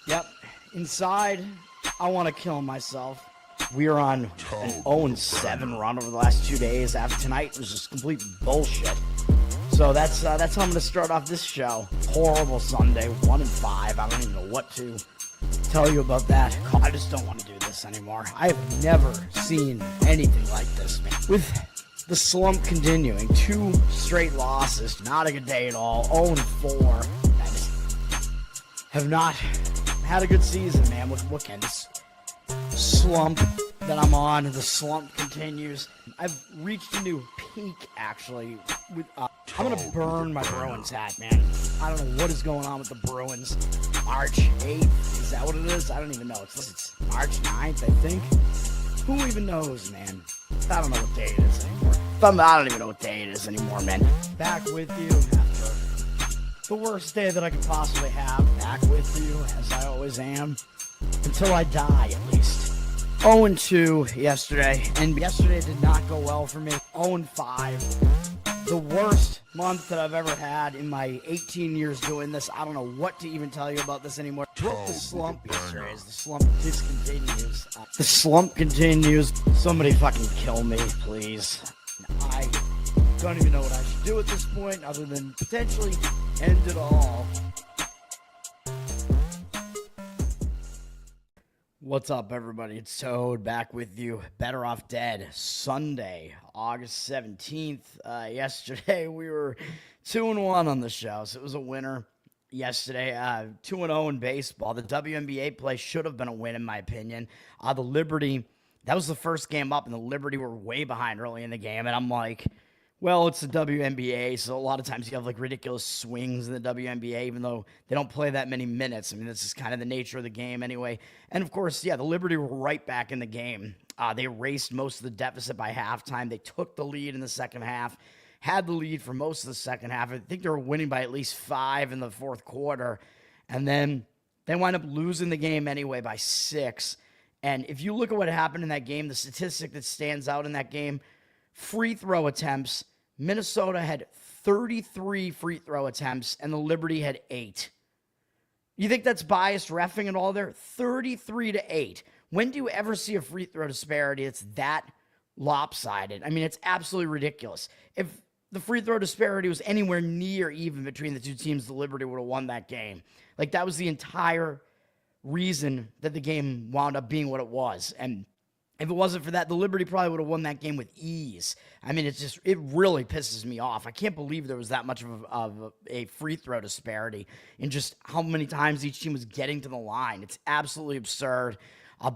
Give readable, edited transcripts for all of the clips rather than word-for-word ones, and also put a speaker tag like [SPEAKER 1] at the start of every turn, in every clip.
[SPEAKER 1] Yep. Inside, I want to kill myself. We are on an 0-7 run over the last 2 days. After tonight was just complete bullshit. So that's how I'm going to start off this show. Horrible Sunday, 1-5. I don't even know what to tell you about that. I just don't want to do this anymore. I have never seen anything like this, man. With the slump continuing, 2 straight losses, not a good day at all. 0-4. I just have not had a good season, man. What can this slump that I'm on? The slump continues. I've reached a new peak, actually. I'm going to burn my Bruins hat, man. I don't know what is going on with the Bruins. March 8th, is that what it is? I don't even know. It's March 9th, I think. Who even knows, man? I don't know what day it is anymore. I don't even know what day it is anymore, man. Back with you after the worst day that I could possibly have. Back with you, as I always am. Until I die, at least. 0-2 yesterday, and yesterday did not go well for me. 0-5. The worst month that I've ever had in my 18 years doing this. I don't know what to even tell you about this anymore. Broke the slump yesterday as the slump discontinues. The slump continues. Somebody fucking kill me, please. I don't even know what I should do at this point other than potentially end it all. What's up, everybody? It's Toad back with you. Better Off Dead, Sunday, August 17th. Yesterday, we were 2-1 on the show, so it was a winner yesterday. 2-0 in baseball. The WNBA play should have been a win, in my opinion. The Liberty, that was the first game up, and the Liberty were way behind early in the game, and I'm like, well, it's the WNBA, so a lot of times you have like ridiculous swings in the WNBA, even though they don't play that many minutes. I mean, this is kind of the nature of the game anyway. And of course, yeah, the Liberty were right back in the game. They erased most of the deficit by halftime. They took the lead in the second half, had the lead for most of the second half. I think they were winning by at least 5 in the fourth quarter. And then they wind up losing the game anyway by 6. And if you look at what happened in that game, the statistic that stands out in that game, free throw attempts, Minnesota had 33 free throw attempts, and the Liberty had 8. You think that's biased reffing and all there? 33-8. When do you ever see a free throw disparity that's that lopsided? I mean, it's absolutely ridiculous. If the free throw disparity was anywhere near even between the two teams, the Liberty would have won that game. Like, that was the entire reason that the game wound up being what it was. And if it wasn't for that, the Liberty probably would have won that game with ease. I mean, it really pisses me off. I can't believe there was that much of a free throw disparity in just how many times each team was getting to the line. It's absolutely absurd.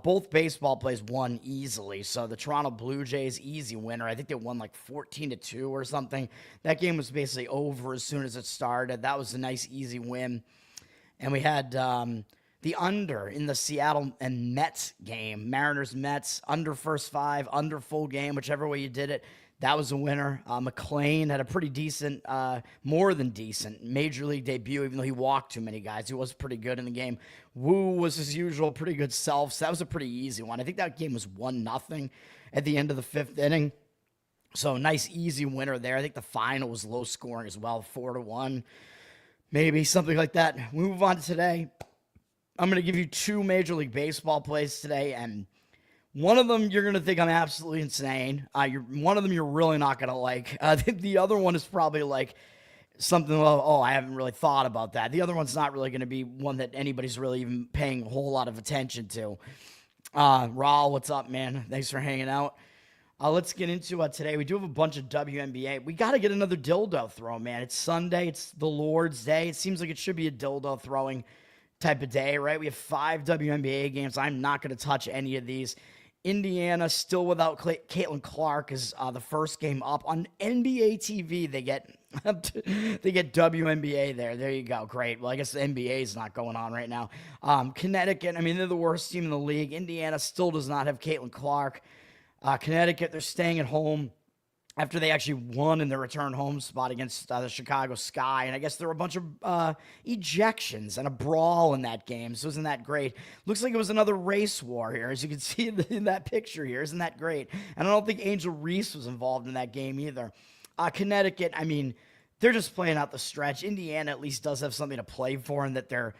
[SPEAKER 1] Both baseball plays won easily. So the Toronto Blue Jays, easy winner. I think they won like 14-2 or something. That game was basically over as soon as it started. That was a nice, easy win. And we had the under in the Seattle and Mets game. Mariners-Mets, under first 5, under full game, whichever way you did it. That was a winner. McLean had a pretty decent, more than decent, major league debut, even though he walked too many guys. He was pretty good in the game. Wu was, as usual, pretty good self. So that was a pretty easy one. I think that game was 1-0 at the end of the 5th inning. So nice, easy winner there. I think the final was low scoring as well, 4-1. Maybe something like that. We move on to today. I'm going to give you 2 Major League Baseball plays today, and one of them you're going to think I'm absolutely insane. One of them you're really not going to like. The other one is probably like something, I haven't really thought about that. The other one's not really going to be one that anybody's really even paying a whole lot of attention to. Raul, what's up, man? Thanks for hanging out. Let's get into today. We do have a bunch of WNBA. We got to get another dildo throw, man. It's Sunday. It's the Lord's Day. It seems like it should be a dildo throwing type of day, right? We have 5 WNBA games. I'm not going to touch any of these. Indiana still without Caitlin Clark is the first game up on NBA TV. They get WNBA there. There you go. Great. Well, I guess the NBA is not going on right now. Connecticut, I mean, they're the worst team in the league. Indiana still does not have Caitlin Clark. Connecticut, they're staying at home after they actually won in their return home spot against the Chicago Sky. And I guess there were a bunch of ejections and a brawl in that game. So isn't that great? Looks like it was another race war here, as you can see in that picture here. Isn't that great? And I don't think Angel Reese was involved in that game either. Connecticut, I mean, they're just playing out the stretch. Indiana at least does have something to play for, and that they're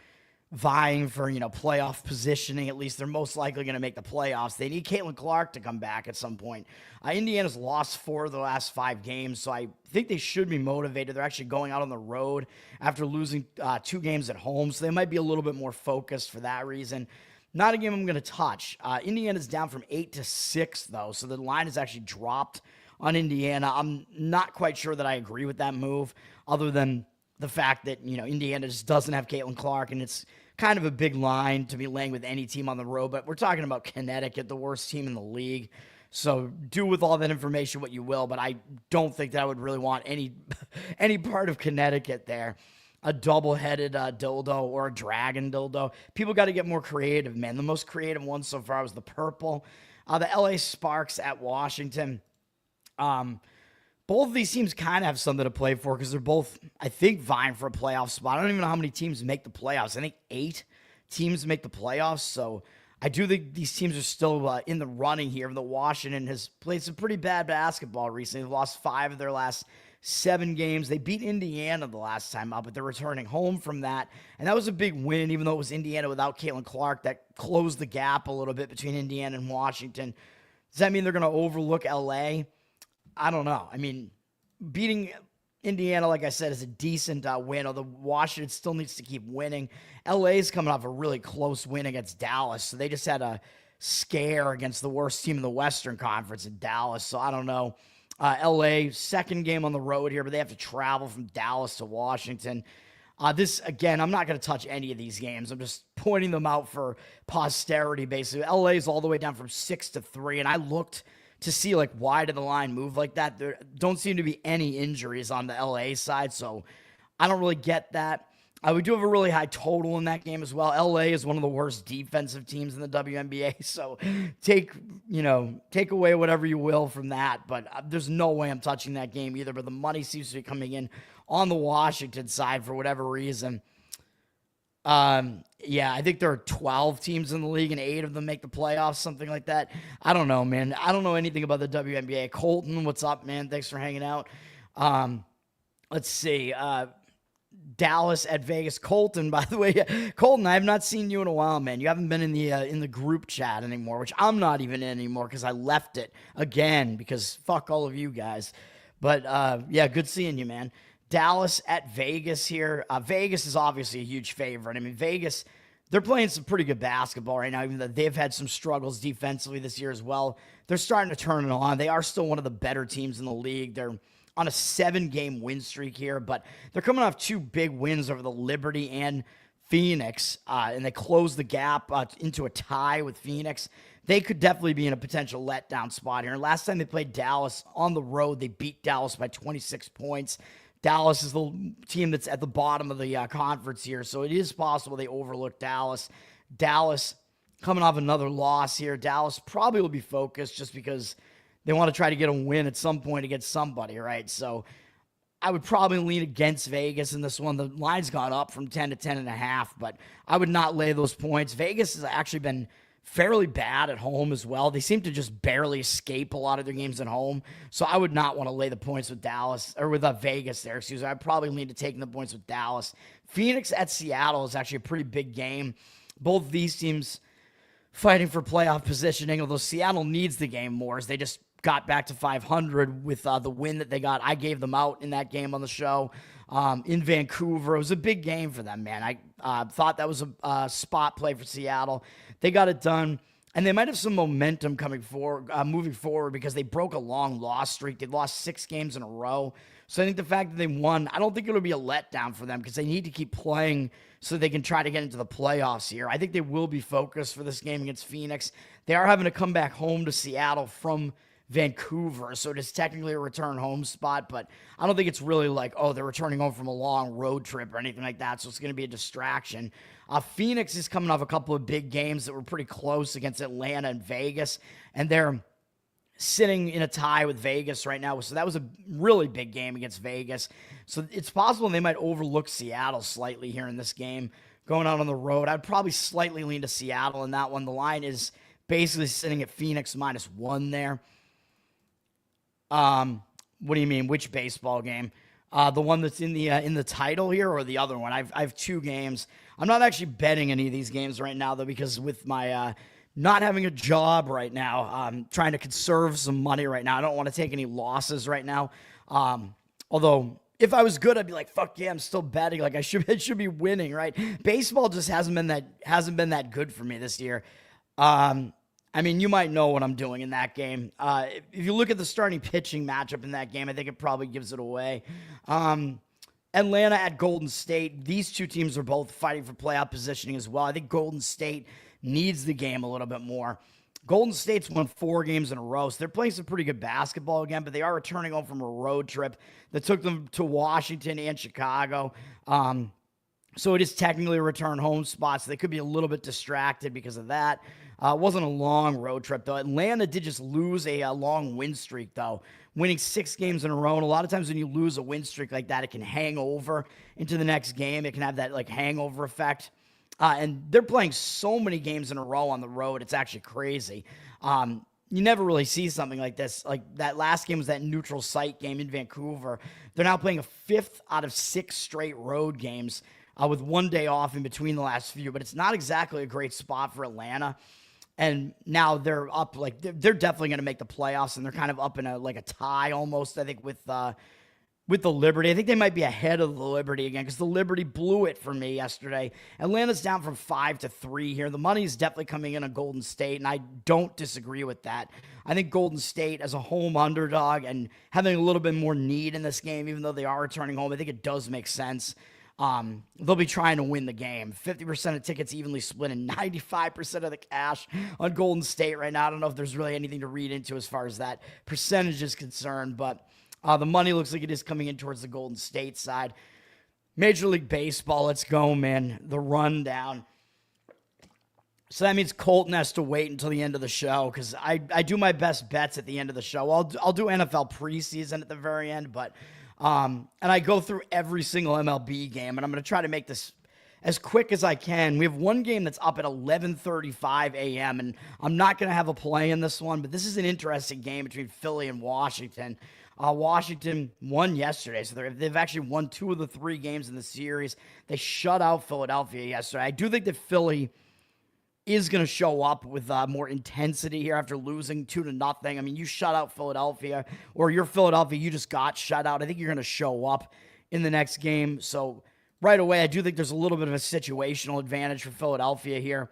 [SPEAKER 1] vying for, playoff positioning. At least they're most likely going to make the playoffs. They need Caitlin Clark to come back at some point. Indiana's lost 4 of the last 5 games, so I think they should be motivated. They're actually going out on the road after losing 2 games at home, so they might be a little bit more focused for that reason. Not a game I'm going to touch. Indiana's down from 8-6, though, so the line has actually dropped on Indiana. I'm not quite sure that I agree with that move, other than the fact that, Indiana just doesn't have Caitlin Clark, and it's kind of a big line to be laying with any team on the road. But we're talking about Connecticut, the worst team in the league. So do with all that information what you will, but I don't think that I would really want any part of Connecticut there. A double-headed dildo or a dragon dildo. People got to get more creative, man. The most creative one so far was the purple. The LA Sparks at Washington. Both of these teams kind of have something to play for because they're both, I think, vying for a playoff spot. I don't even know how many teams make the playoffs. I think 8 teams make the playoffs. So I do think these teams are still in the running here. The Washington has played some pretty bad basketball recently. They've lost 5 of their last 7 games. They beat Indiana the last time out, but they're returning home from that. And that was a big win, even though it was Indiana without Caitlin Clark. That closed the gap a little bit between Indiana and Washington. Does that mean they're going to overlook LA? I don't know. I mean, beating Indiana, like I said, is a decent win, although Washington still needs to keep winning. LA's coming off a really close win against Dallas, so they just had a scare against the worst team in the Western Conference in Dallas, so I don't know. LA, second game on the road here, but they have to travel from Dallas to Washington. This, again, I'm not going to touch any of these games. I'm just pointing them out for posterity, basically. LA's all the way down from 6-3, and I looked to see, why did the line move like that? There don't seem to be any injuries on the LA side, so I don't really get that. We do have a really high total in that game as well. LA is one of the worst defensive teams in the WNBA, so take away whatever you will from that, but there's no way I'm touching that game either, but the money seems to be coming in on the Washington side for whatever reason. I think there are 12 teams in the league and 8 of them make the playoffs, something like that. I don't know, man. I don't know anything about the WNBA. Colton, what's up, man? Thanks for hanging out. Let's see. Dallas at Vegas. Colton, by the way. Colton, I have not seen you in a while, man. You haven't been in the group chat anymore, which I'm not even in anymore because I left it again because fuck all of you guys. But, good seeing you, man. Dallas at Vegas here. Vegas is obviously a huge favorite. I mean, Vegas, they're playing some pretty good basketball right now, even though they've had some struggles defensively this year as well. They're starting to turn it on. They are still one of the better teams in the league. They're on a 7-game win streak here, but they're coming off 2 big wins over the Liberty and Phoenix, and they closed the gap into a tie with Phoenix. They could definitely be in a potential letdown spot here. And last time they played Dallas on the road, they beat Dallas by 26 points. Dallas is the team that's at the bottom of the conference here, so it is possible they overlook Dallas. Dallas coming off another loss here. Dallas probably will be focused just because they want to try to get a win at some point against somebody, right? So I would probably lean against Vegas in this one. The line's gone up from 10 to 10.5, but I would not lay those points. Vegas has actually been fairly bad at home as well. They seem to just barely escape a lot of their games at home. So I would not want to lay the points with Dallas or with Vegas there. Excuse me. I'd probably lean to taking the points with Dallas. Phoenix at Seattle is actually a pretty big game. Both these teams fighting for playoff positioning, although Seattle needs the game more as they just got back to 500 with the win that they got. I gave them out in that game on the show in Vancouver. It was a big game for them, man. I thought that was a spot play for Seattle. They got it done, and they might have some momentum moving forward because they broke a long loss streak. They lost 6 games in a row. So I think the fact that they won, I don't think it'll be a letdown for them because they need to keep playing so they can try to get into the playoffs here. I think they will be focused for this game against Phoenix. They are having to come back home to Seattle from Vancouver, so it is technically a return home spot, but I don't think it's really they're returning home from a long road trip or anything like that, so it's going to be a distraction. Phoenix is coming off a couple of big games that were pretty close against Atlanta and Vegas, and they're sitting in a tie with Vegas right now, so that was a really big game against Vegas, so it's possible they might overlook Seattle slightly here in this game, going out on the road. I'd probably slightly lean to Seattle in that one. The line is basically sitting at Phoenix -1 there. What do you mean? Which baseball game? The one that's in the title here, or the other one? I have 2 games. I'm not actually betting any of these games right now, though, because with my not having a job right now, I'm trying to conserve some money right now. I don't want to take any losses right now. Although if I was good, I'd be like, fuck yeah, I'm still betting. Like it should be winning, right? Baseball just hasn't been that good for me this year. I mean, you might know what I'm doing in that game. If you look at the starting pitching matchup in that game, I think it probably gives it away. Atlanta at Golden State. These two teams are both fighting for playoff positioning as well. I think Golden State needs the game a little bit more. Golden State's won 4 games in a row, so they're playing some pretty good basketball again, but they are returning home from a road trip that took them to Washington and Chicago. So it is technically a return home spot, so they could be a little bit distracted because of that. It wasn't a long road trip, though. Atlanta did just lose a long win streak, though, winning 6 games in a row. And a lot of times when you lose a win streak like that, it can hang over into the next game. It can have that like hangover effect. And they're playing so many games in a row on the road. It's actually crazy. You never really see something like this. Like that last game was that neutral site game in Vancouver. They're now playing a 5th out of 6 straight road games with 1 day off in between the last few. But it's not exactly a great spot for Atlanta. And now they're up, like they're definitely going to make the playoffs, and they're kind of up in a tie almost, I think, with the Liberty. I think they might be ahead of the Liberty again because the Liberty blew it for me yesterday. Atlanta's down from 5-3 here. The money is definitely coming in on Golden State, and I don't disagree with that. I think Golden State as a home underdog and having a little bit more need in this game, even though they are returning home, I think it does make sense. They'll be trying to win the game. 50% of tickets evenly split and 95% of the cash on Golden State right now. I don't know if there's really anything to read into as far as that percentage is concerned, but the money looks like it is coming in towards the Golden State side. Major League Baseball, let's go, man. The rundown. So that means Colton has to wait until the end of the show because I do my best bets at the end of the show. I'll do NFL preseason at the very end, but and I go through every single MLB game, and I'm going to try to make this as quick as I can. We have one game that's up at 11:35 a.m., and I'm not going to have a play in this one, but this is an interesting game between Philly and Washington. Washington won yesterday, so they've actually won 2 of the 3 games in the series. They shut out Philadelphia yesterday. I do think that Philly is going to show up with more intensity here after losing 2-0. I mean, you shut out Philadelphia, or you're Philadelphia, you just got shut out. I think you're going to show up in the next game. So right away, I do think there's a little bit of a situational advantage for Philadelphia here.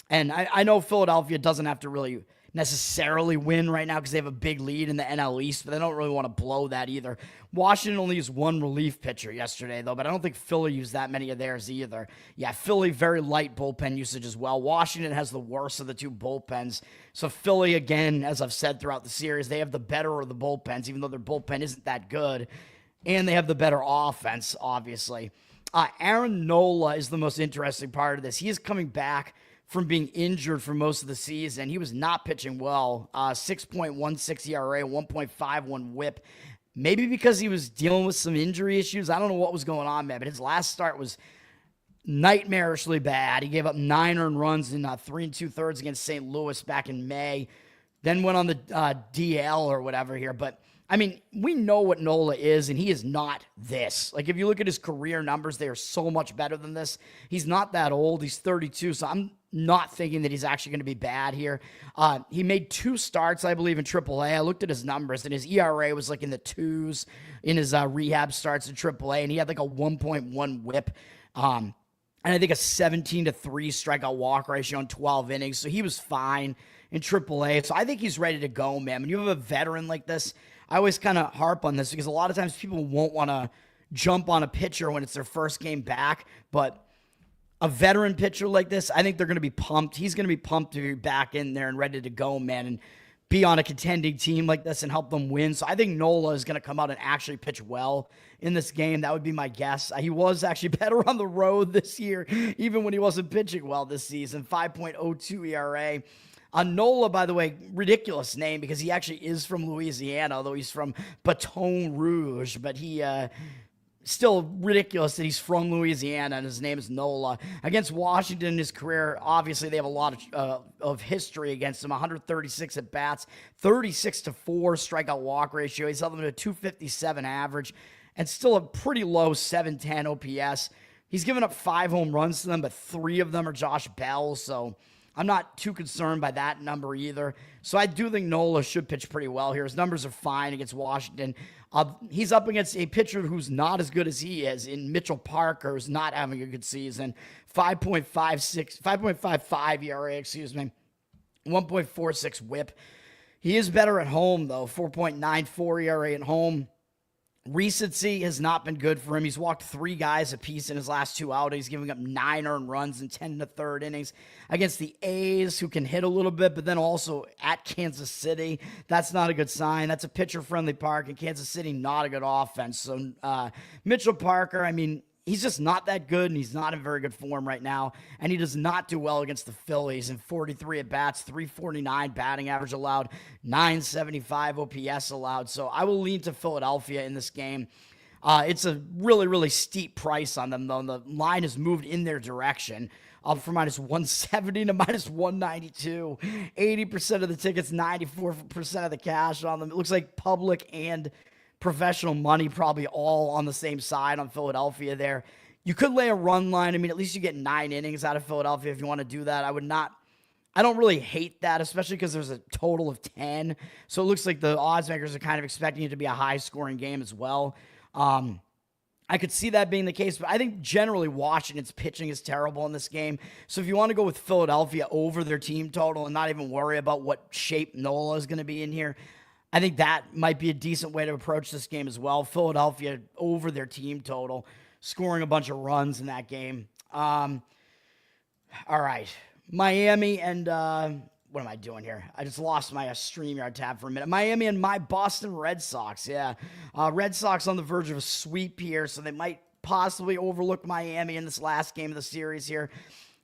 [SPEAKER 1] And I know Philadelphia doesn't have to really necessarily win right now because they have a big lead in the NL East, but they don't really want to blow that either. Washington only used 1 relief pitcher yesterday, though, but I don't think Philly used that many of theirs either. Yeah, Philly, very light bullpen usage as well. Washington has the worst of the 2 bullpens. So Philly, again, as I've said throughout the series, they have the better of the bullpens, even though their bullpen isn't that good. And they have the better offense, obviously. Aaron Nola is the most interesting part of this. He is coming back from being injured for most of the season. He was not pitching well. 6.16 ERA, 1.51 whip. Maybe because he was dealing with some injury issues. I don't know what was going on, man, but his last start was nightmarishly bad. He gave up 9 earned runs in 3 2/3 against St. Louis back in May. Then went on the DL or whatever here. But, I mean, we know what Nola is, and he is not this. Like, if you look at his career numbers, they are so much better than this. He's not that old. He's 32, so I'm not thinking that he's actually going to be bad here. He made 2 starts, I believe, in AAA. I looked at his numbers, and his ERA was like in the 2s in his rehab starts in AAA, and he had like a 1.1 whip. And I think a 17-3 strikeout walk ratio in 12 innings. So he was fine in AAA. So I think he's ready to go, man. When you have a veteran like this, I always kind of harp on this because a lot of times people won't want to jump on a pitcher when it's their first game back. But a veteran pitcher like this, I think they're going to be pumped. He's going to be pumped to be back in there and ready to go, man, and be on a contending team like this and help them win. So I think Nola is going to come out and actually pitch well in this game. That would be my guess. He was actually better on the road this year, even when he wasn't pitching well this season. 5.02 ERA. Nola, by the way, ridiculous name because he actually is from Louisiana, although he's from Baton Rouge, but he still ridiculous that he's from Louisiana and his name is Nola. Against Washington in his career, obviously they have a lot of history against him. 136 at bats, 36-4 strikeout walk ratio. He's held them to a 257 average and still a pretty low 710 OPS. He's given up 5 home runs to them, but 3 of them are Josh Bell, so I'm not too concerned by that number either. So I do think Nola should pitch pretty well here. His numbers are fine against Washington. He's up against a pitcher who's not as good as he is in Mitchell Parker, who's not having a good season. 5.55 ERA, 1.46 whip. He is better at home, though. 4.94 ERA at home. Recency has not been good for him. He's walked 3 guys apiece in his last 2 outings, giving up 9 earned runs in 10 1/3 innings against the A's, who can hit a little bit, but then also at Kansas City. That's not a good sign. That's a pitcher-friendly park, and Kansas City, not a good offense. So Mitchell Parker, I mean, he's just not that good, and he's not in very good form right now. And he does not do well against the Phillies in 43 at-bats, 349 batting average allowed, 975 OPS allowed. So I will lean to Philadelphia in this game. It's a really, really steep price on them, though. And the line has moved in their direction, up from -170 to -192. 80% of the tickets, 94% of the cash on them. It looks like public and professional money probably all on the same side on Philadelphia there. You could lay a run line. I mean, at least you get 9 innings out of Philadelphia if you want to do that. I don't really hate that, especially because there's a total of 10. So it looks like the odds makers are kind of expecting it to be a high-scoring game as well. I could see that being the case, but I think generally Washington's pitching is terrible in this game. So if you want to go with Philadelphia over their team total and not even worry about what shape Nola is going to be in here, I think that might be a decent way to approach this game as well. Philadelphia over their team total, scoring a bunch of runs in that game. All right. Miami and, what am I doing here? I just lost my StreamYard tab for a minute. Miami and my Boston Red Sox, yeah. Red Sox on the verge of a sweep here, so they might possibly overlook Miami in this last game of the series here.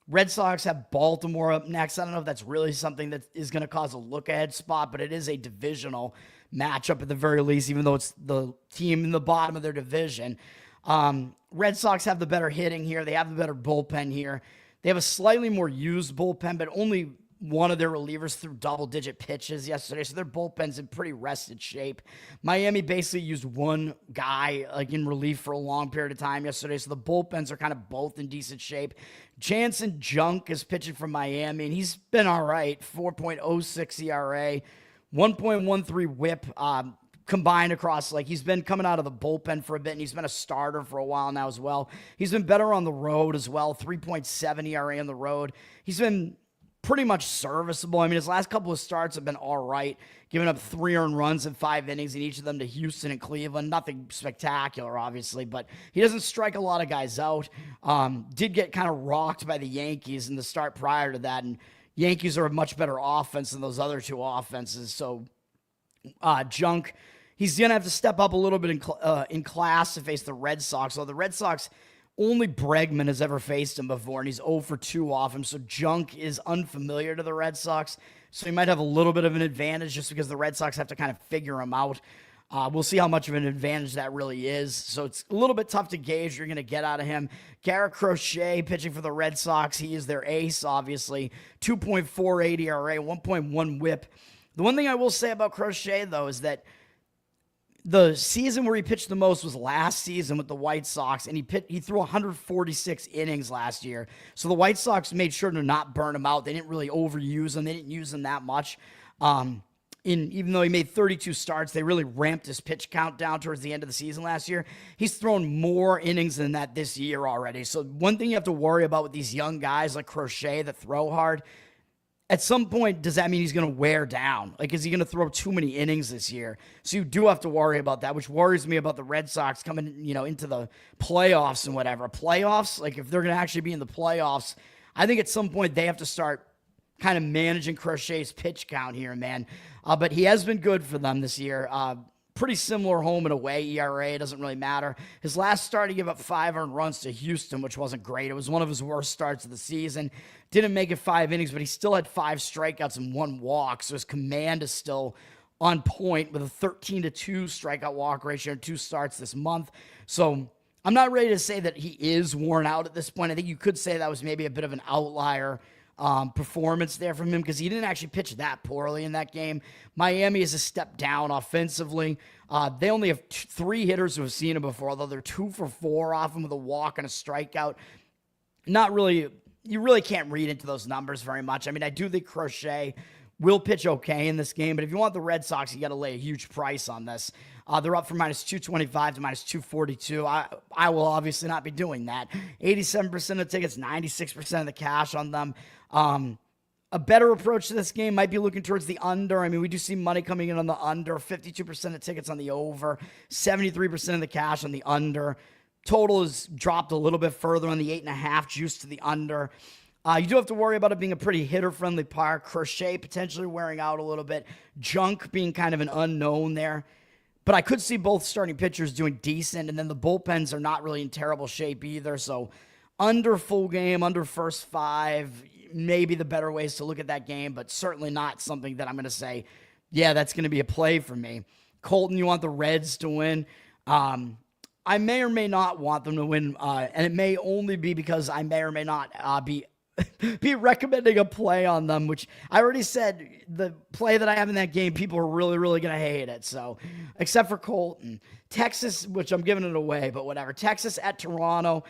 [SPEAKER 1] Red Sox have Baltimore up next. I don't know if that's really something that is going to cause a look-ahead spot, but it is a divisional matchup at the very least, even though it's the team in the bottom of their division. Red Sox have the better hitting here. They have the better bullpen here. They have a slightly more used bullpen, but only one of their relievers threw double-digit pitches yesterday, so their bullpen's in pretty rested shape. Miami basically used one guy in relief for a long period of time yesterday, so the bullpens are kind of both in decent shape. Jansen Junk is pitching for Miami, and he's been all right. 4.06 ERA, 1.13 whip combined across. He's been coming out of the bullpen for a bit, and he's been a starter for a while now as well. He's been better on the road as well, 3.7 ERA on the road. He's been pretty much serviceable. I mean, his last couple of starts have been all right, giving up 3 earned runs in 5 innings in each of them to Houston and Cleveland. Nothing spectacular, obviously, but he doesn't strike a lot of guys out. Did get kind of rocked by the Yankees in the start prior to that, and Yankees are a much better offense than those other 2 offenses. So Junk, he's going to have to step up a little bit in class to face the Red Sox. So the Red Sox, only Bregman has ever faced him before, and he's 0 for 2 off him. So Junk is unfamiliar to the Red Sox, so he might have a little bit of an advantage just because the Red Sox have to kind of figure him out. We'll see how much of an advantage that really is. So it's a little bit tough to gauge what you're going to get out of him. Garrett Crochet pitching for the Red Sox. He is their ace, obviously. 2.48 ERA, 1.1 whip. The one thing I will say about Crochet, though, is that the season where he pitched the most was last season with the White Sox, and he threw 146 innings last year. So the White Sox made sure to not burn him out. They didn't really overuse him. They didn't use him that much. Even though he made 32 starts, they really ramped his pitch count down towards the end of the season last year. He's thrown more innings than that this year already. So one thing you have to worry about with these young guys like Crochet that throw hard, at some point, does that mean he's going to wear down? Is he going to throw too many innings this year? So you do have to worry about that, which worries me about the Red Sox coming, into the playoffs and whatever. Playoffs, if they're going to actually be in the playoffs, I think at some point they have to start kind of managing Crochet's pitch count here, man. But he has been good for them this year. Pretty similar home and away ERA. It doesn't really matter. His last start, he gave up 5 earned runs to Houston, which wasn't great. It was one of his worst starts of the season. Didn't make it 5 innings, but he still had 5 strikeouts and 1 walk. So his command is still on point with a 13-2 strikeout walk ratio and 2 starts this month. So I'm not ready to say that he is worn out at this point. I think you could say that was maybe a bit of an outlier performance there from him because he didn't actually pitch that poorly in that game. Miami is a step down offensively. They only have 3 hitters who have seen him before, although they're 2 for 4 off him with a walk and a strikeout. Not really, you really can't read into those numbers very much. I mean, I do think Crochet will pitch okay in this game, but if you want the Red Sox, you got to lay a huge price on this. They're up from minus 225 to minus 242. I will obviously not be doing that. 87% of the tickets, 96% of the cash on them. A better approach to this game might be looking towards the under. I mean, we do see money coming in on the under, 52% of tickets on the over, 73% of the cash on the under. Total has dropped a little bit further on the 8.5 juice to the under. You do have to worry about it being a pretty hitter-friendly park. Crochet potentially wearing out a little bit. Junk being kind of an unknown there. But I could see both starting pitchers doing decent, and then the bullpens are not really in terrible shape either. So under full game, under first 5, maybe the better ways to look at that game, but certainly not something that I'm going to say, yeah, that's going to be a play for me. Colton, you want the Reds to win. I may or may not want them to win, and it may only be because I may or may not be recommending a play on them, which I already said the play that I have in that game, people are really, really going to hate it. So, except for Colton. Texas, which I'm giving it away, but whatever. Texas at Toronto.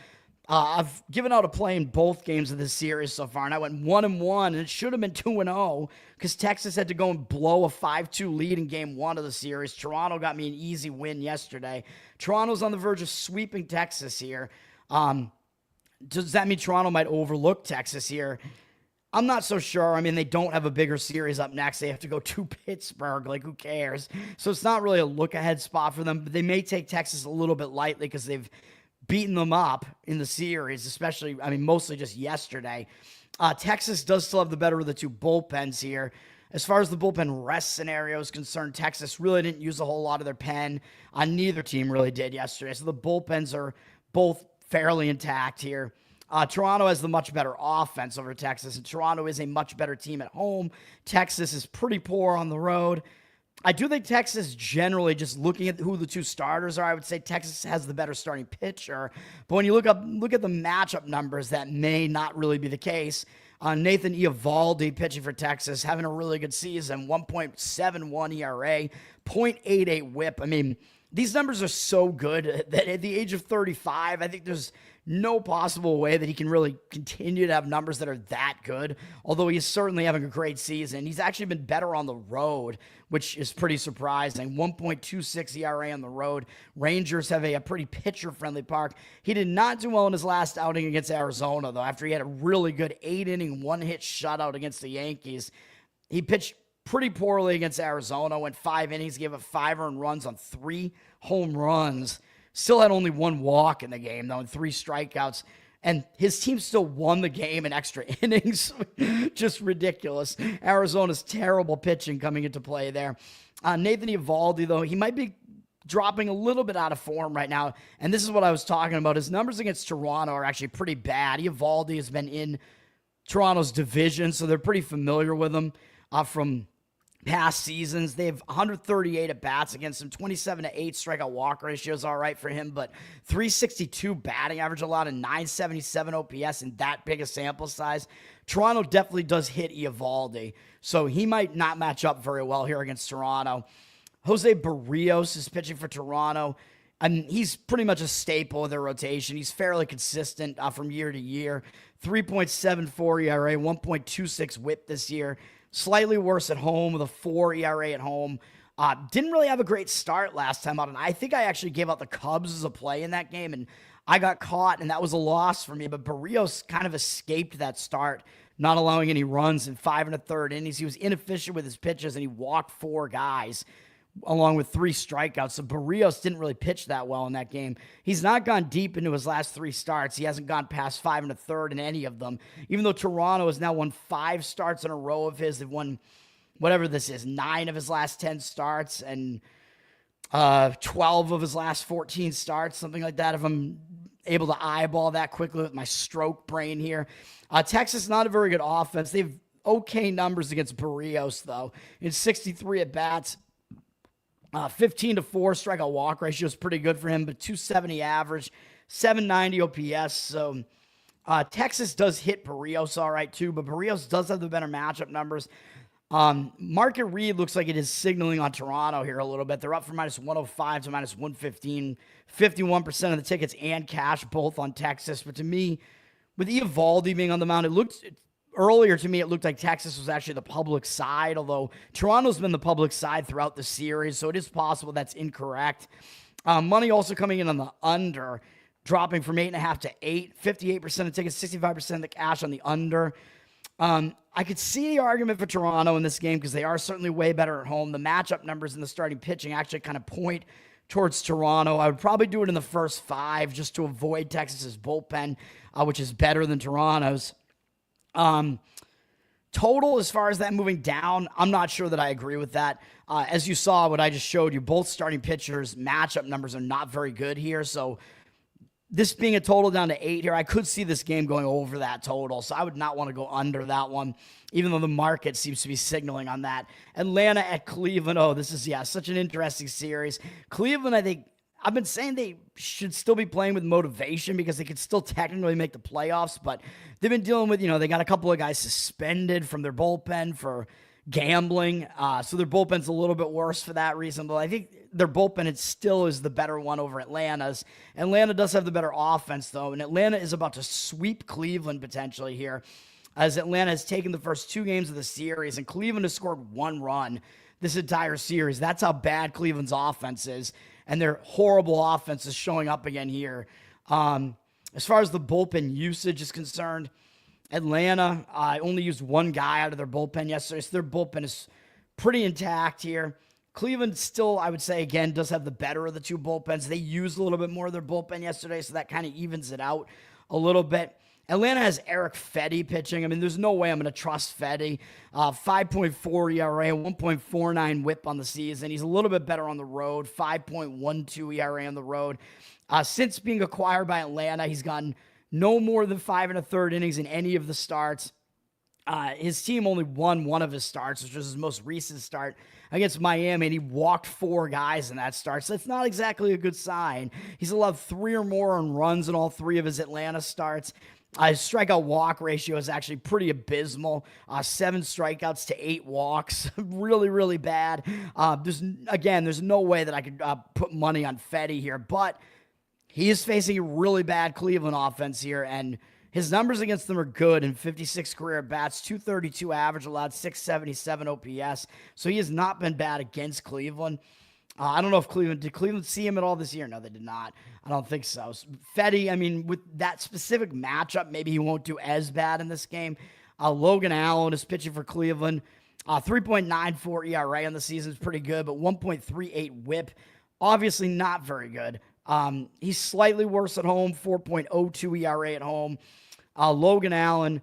[SPEAKER 1] I've given out a play in both games of this series so far, and I went 1-1, and it should have been 2-0 because Texas had to go and blow a 5-2 lead in game 1 of the series. Toronto got me an easy win yesterday. Toronto's on the verge of sweeping Texas here. Does that mean Toronto might overlook Texas here? I'm not so sure. I mean, they don't have a bigger series up next. They have to go to Pittsburgh. Like, who cares? So it's not really a look-ahead spot for them, but they may take Texas a little bit lightly because they've beaten them up in the series, especially, I mean, mostly just yesterday. Texas does still have the better of the 2 bullpens here. As far as the bullpen rest scenario is concerned, Texas really didn't use a whole lot of their pen. Neither team really did yesterday. So the bullpens are both fairly intact here. Toronto has the much better offense over Texas, and Toronto is a much better team at home. Texas is pretty poor on the road. I do think Texas generally, just looking at who the 2 starters are, I would say Texas has the better starting pitcher. But when you look at the matchup numbers, that may not really be the case. Nathan Eovaldi pitching for Texas, having a really good season, 1.71 ERA, 0.88 whip. I mean, these numbers are so good that at the age of 35, I think there's no possible way that he can really continue to have numbers that are that good, although he's certainly having a great season. He's actually been better on the road, which is pretty surprising. 1.26 ERA on the road. Rangers have a pretty pitcher-friendly park. He did not do well in his last outing against Arizona, though, after he had a really good 8-inning, 1-hit shutout against the Yankees. He pitched pretty poorly against Arizona, went 5 innings, gave up 5 earned runs on 3 home runs. Still had only 1 walk in the game, though, and 3 strikeouts. And his team still won the game in extra innings. Just ridiculous. Arizona's terrible pitching coming into play there. Nathan Eovaldi, though, he might be dropping a little bit out of form right now. And this is what I was talking about. His numbers against Toronto are actually pretty bad. Eovaldi has been in Toronto's division, so they're pretty familiar with him from past seasons. They have 138 at-bats against him, 27-8 strikeout walk ratio is all right for him, but 362 batting average allowed and 977 OPS in that big a sample size. Toronto definitely does hit Eovaldi, so he might not match up very well here against Toronto. Jose Barrios is pitching for Toronto, and he's pretty much a staple of their rotation. He's fairly consistent from year to year. 3.74 ERA, 1.26 whip this year. Slightly worse at home with a 4 ERA at home. Didn't really have a great start last time out, and I think I actually gave out the Cubs as a play in that game, and I got caught, and that was a loss for me. But Barrios kind of escaped that start, not allowing any runs in 5 1/3 innings. He was inefficient with his pitches, and he walked 4 guys along with 3 strikeouts. So Barrios didn't really pitch that well in that game. He's not gone deep into his last 3 starts. He hasn't gone past 5 1/3 in any of them, even though Toronto has now won 5 starts in a row of his. They've won, whatever this is, 9 of his last 10 starts and 12 of his last 14 starts, something like that, if I'm able to eyeball that quickly with my stroke brain here. Texas, not a very good offense. They have okay numbers against Barrios, though. In 63 at-bats, 15-4 strikeout walk ratio is pretty good for him, but 270 average, 790 OPS. So Texas does hit Barrios all right too, but Barrios does have the better matchup numbers. Market read looks like it is signaling on Toronto here a little bit. They're up from -105 to -115. 51% of the tickets and cash both on Texas. But to me, with Eovaldi being on the mound, earlier to me, it looked like Texas was actually the public side, although Toronto's been the public side throughout the series, so it is possible that's incorrect. Money also coming in on the under, dropping from 8.5 to 8. 58% of tickets, 65% of the cash on the under. I could see the argument for Toronto in this game because they are certainly way better at home. The matchup numbers in the starting pitching actually kind of point towards Toronto. I would probably do it in the first 5 just to avoid Texas's bullpen, which is better than Toronto's. Total, as far as that moving down, I'm not sure that I agree with that. As you saw, what I just showed you, both starting pitchers' matchup numbers are not very good here. So this being a total down to 8 here, I could see this game going over that total. So I would not want to go under that one, even though the market seems to be signaling on that. Atlanta at Cleveland. Oh, this is, such an interesting series. Cleveland, I think, I've been saying they should still be playing with motivation because they could still technically make the playoffs, but they've been dealing with, they got a couple of guys suspended from their bullpen for gambling. So their bullpen's a little bit worse for that reason, but I think their bullpen still is the better one over Atlanta's. Atlanta does have the better offense, though, and Atlanta is about to sweep Cleveland potentially here, as Atlanta has taken the first 2 games of the series, and Cleveland has scored 1 run this entire series. That's how bad Cleveland's offense is, and their horrible offense is showing up again here. As far as the bullpen usage is concerned, Atlanta only used 1 guy out of their bullpen yesterday, so their bullpen is pretty intact here. Cleveland still, I would say, again, does have the better of the 2 bullpens. They used a little bit more of their bullpen yesterday, so that kind of evens it out a little bit. Atlanta has Eric Fedde pitching. I mean, there's no way I'm going to trust Fedde. 5.4 ERA, 1.49 whip on the season. He's a little bit better on the road, 5.12 ERA on the road. Since being acquired by Atlanta, he's gotten no more than 5 1/3 innings in any of the starts. His team only won 1 of his starts, which was his most recent start against Miami, and he walked 4 guys in that start, so that's not exactly a good sign. He's allowed 3 or more on runs in all 3 of his Atlanta starts. His strikeout walk ratio is actually pretty abysmal. 7 strikeouts to 8 walks. Really, really bad. There's no way that I could put money on Fedde here, but he is facing a really bad Cleveland offense here, and his numbers against them are good in 56 career at-bats, 232 average allowed, 677 OPS. So he has not been bad against Cleveland. I don't know if did Cleveland see him at all this year? No, they did not. I don't think so. Fedde, I mean, with that specific matchup, maybe he won't do as bad in this game. Logan Allen is pitching for Cleveland. 3.94 ERA on the season is pretty good, but 1.38 whip, obviously not very good. He's slightly worse at home, 4.02 ERA at home. Logan Allen,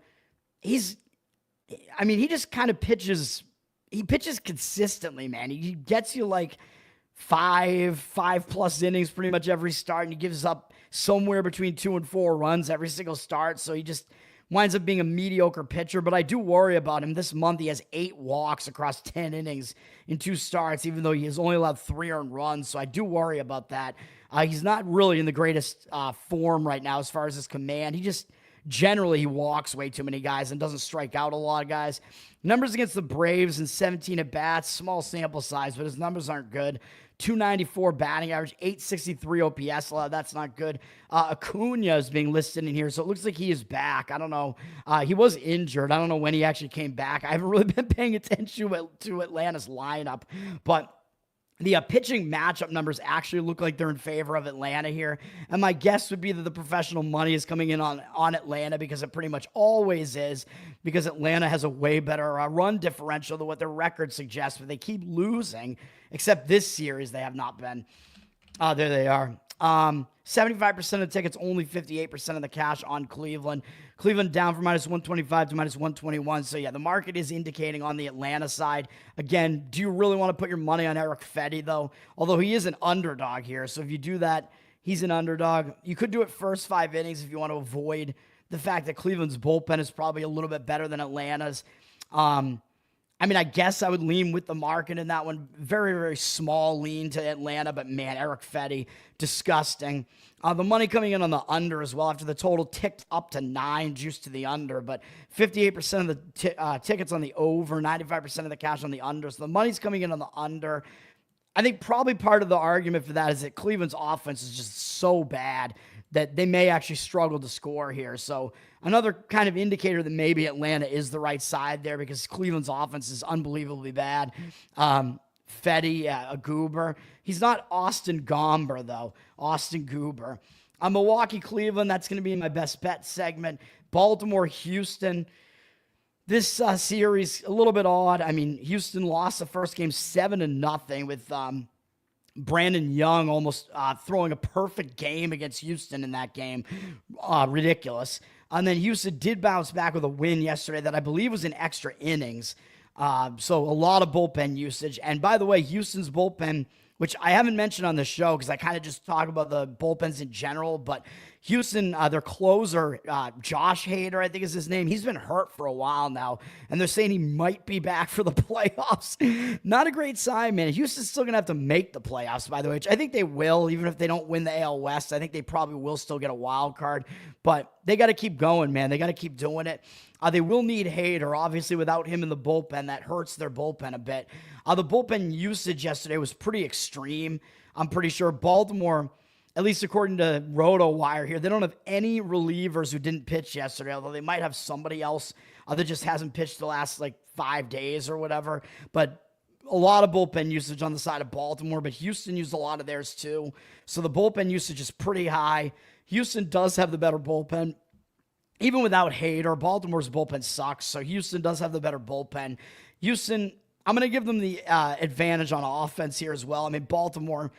[SPEAKER 1] he just kind of pitches. He pitches consistently, man. He gets you like 5+ innings pretty much every start, and he gives up somewhere between 2 and 4 runs every single start. So he just winds up being a mediocre pitcher, but I do worry about him. This month, he has 8 walks across 10 innings in 2 starts, even though he has only allowed 3 earned runs. So I do worry about that. He's not really in the greatest form right now as far as his command. He walks way too many guys and doesn't strike out a lot of guys. Numbers against the Braves in 17 at-bats, small sample size, but his numbers aren't good. 294 batting average, 863 OPS. That's not good. Acuna is being listed in here, so it looks like he is back. I don't know. He was injured. I don't know when he actually came back. I haven't really been paying attention to Atlanta's lineup, but the pitching matchup numbers actually look like they're in favor of Atlanta here. And my guess would be that the professional money is coming in on Atlanta, because it pretty much always is, because Atlanta has a way better run differential than what their record suggests, but they keep losing, except this series they have not been. There they are. 75% of the tickets, only 58% of the cash on Cleveland. Cleveland down from -125 to -121. So, yeah, the market is indicating on the Atlanta side. Again, do you really want to put your money on Eric Fedde, though? Although he is an underdog here. So if you do that, he's an underdog. You could do it first 5 innings if you want to avoid the fact that Cleveland's bullpen is probably a little bit better than Atlanta's. I mean, I guess I would lean with the market in that one. Very, very small lean to Atlanta, but man, Eric Fetty, disgusting. The money coming in on the under as well after the total ticked up to 9, juice to the under, but 58% of the tickets on the over, 95% of the cash on the under. So the money's coming in on the under. I think probably part of the argument for that is that Cleveland's offense is just so bad that they may actually struggle to score here. So another kind of indicator that maybe Atlanta is the right side there because Cleveland's offense is unbelievably bad. Fetty, a goober. He's not Austin Gomber, though. Austin Goober. Milwaukee, Cleveland, that's going to be my best bet segment. Baltimore, Houston. This series, a little bit odd. I mean, Houston lost the first game 7-0 with Brandon Young almost throwing a perfect game against Houston in that game. Ridiculous. And then Houston did bounce back with a win yesterday that I believe was in extra innings. So a lot of bullpen usage. And by the way, Houston's bullpen, which I haven't mentioned on the show because I kind of just talk about the bullpens in general, but Houston, their closer, Josh Hader, I think is his name. He's been hurt for a while now, and they're saying he might be back for the playoffs. Not a great sign, man. Houston's still going to have to make the playoffs, by the way, which I think they will, even if they don't win the AL West. I think they probably will still get a wild card, but they got to keep going, man. They got to keep doing it. They will need Hader. Obviously, without him in the bullpen, that hurts their bullpen a bit. The bullpen usage yesterday was pretty extreme. I'm pretty sure Baltimore, at least according to RotoWire here, they don't have any relievers who didn't pitch yesterday, although they might have somebody else that just hasn't pitched the last 5 days or whatever. But a lot of bullpen usage on the side of Baltimore, but Houston used a lot of theirs too. So the bullpen usage is pretty high. Houston does have the better bullpen. Even without Hader, Baltimore's bullpen sucks, so Houston does have the better bullpen. Houston, I'm going to give them the advantage on offense here as well. I mean, Baltimore,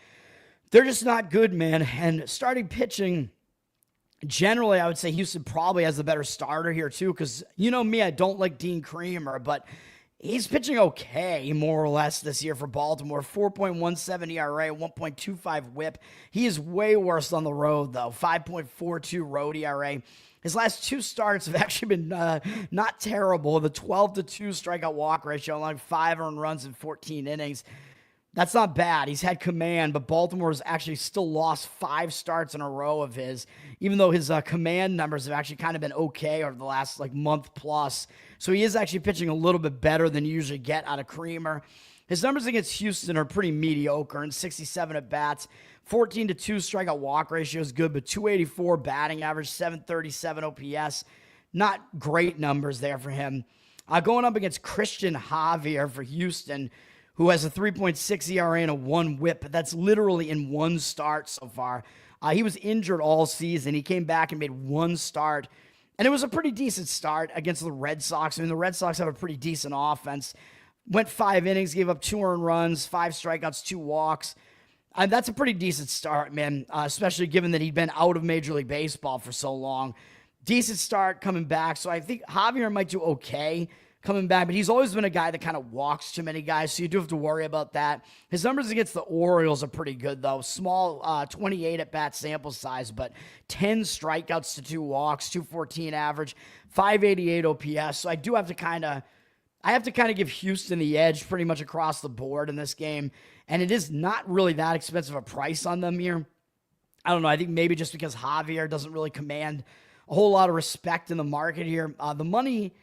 [SPEAKER 1] they're just not good, man. And starting pitching, generally, I would say Houston probably has the better starter here, too, because you know me, I don't like Dean Kremer, but he's pitching okay, more or less, this year for Baltimore. 4.17 ERA, 1.25 whip. He is way worse on the road, though. 5.42 road ERA. His last 2 starts have actually been not terrible. The 12-2 strikeout walk ratio, allowing 5 earned runs in 14 innings. That's not bad. He's had command, but Baltimore's actually still lost 5 starts in a row of his, even though his command numbers have actually kind of been okay over the last month plus. So he is actually pitching a little bit better than you usually get out of Kremer. His numbers against Houston are pretty mediocre in 67 at-bats. 14-2 strikeout walk ratio is good, but 284 batting average, 737 OPS. Not great numbers there for him. Going up against Christian Javier for Houston, who has a 3.6 ERA and a 1 whip, but that's literally in 1 start so far. He was injured all season. He came back and made 1 start, and it was a pretty decent start against the Red Sox. I mean, the Red Sox have a pretty decent offense. Went 5 innings, gave up 2 earned runs, 5 strikeouts, 2 walks. That's a pretty decent start, man, especially given that he'd been out of Major League Baseball for so long. Decent start coming back, so I think Javier might do okay coming back, but he's always been a guy that kind of walks too many guys, so you do have to worry about that. His numbers against the Orioles are pretty good, though. Small 28 at-bat sample size, but 10 strikeouts to 2 walks, 214 average, 588 OPS, so I do have to kind of give Houston the edge pretty much across the board in this game, and it is not really that expensive a price on them here. I don't know. I think maybe just because Javier doesn't really command a whole lot of respect in the market here. The money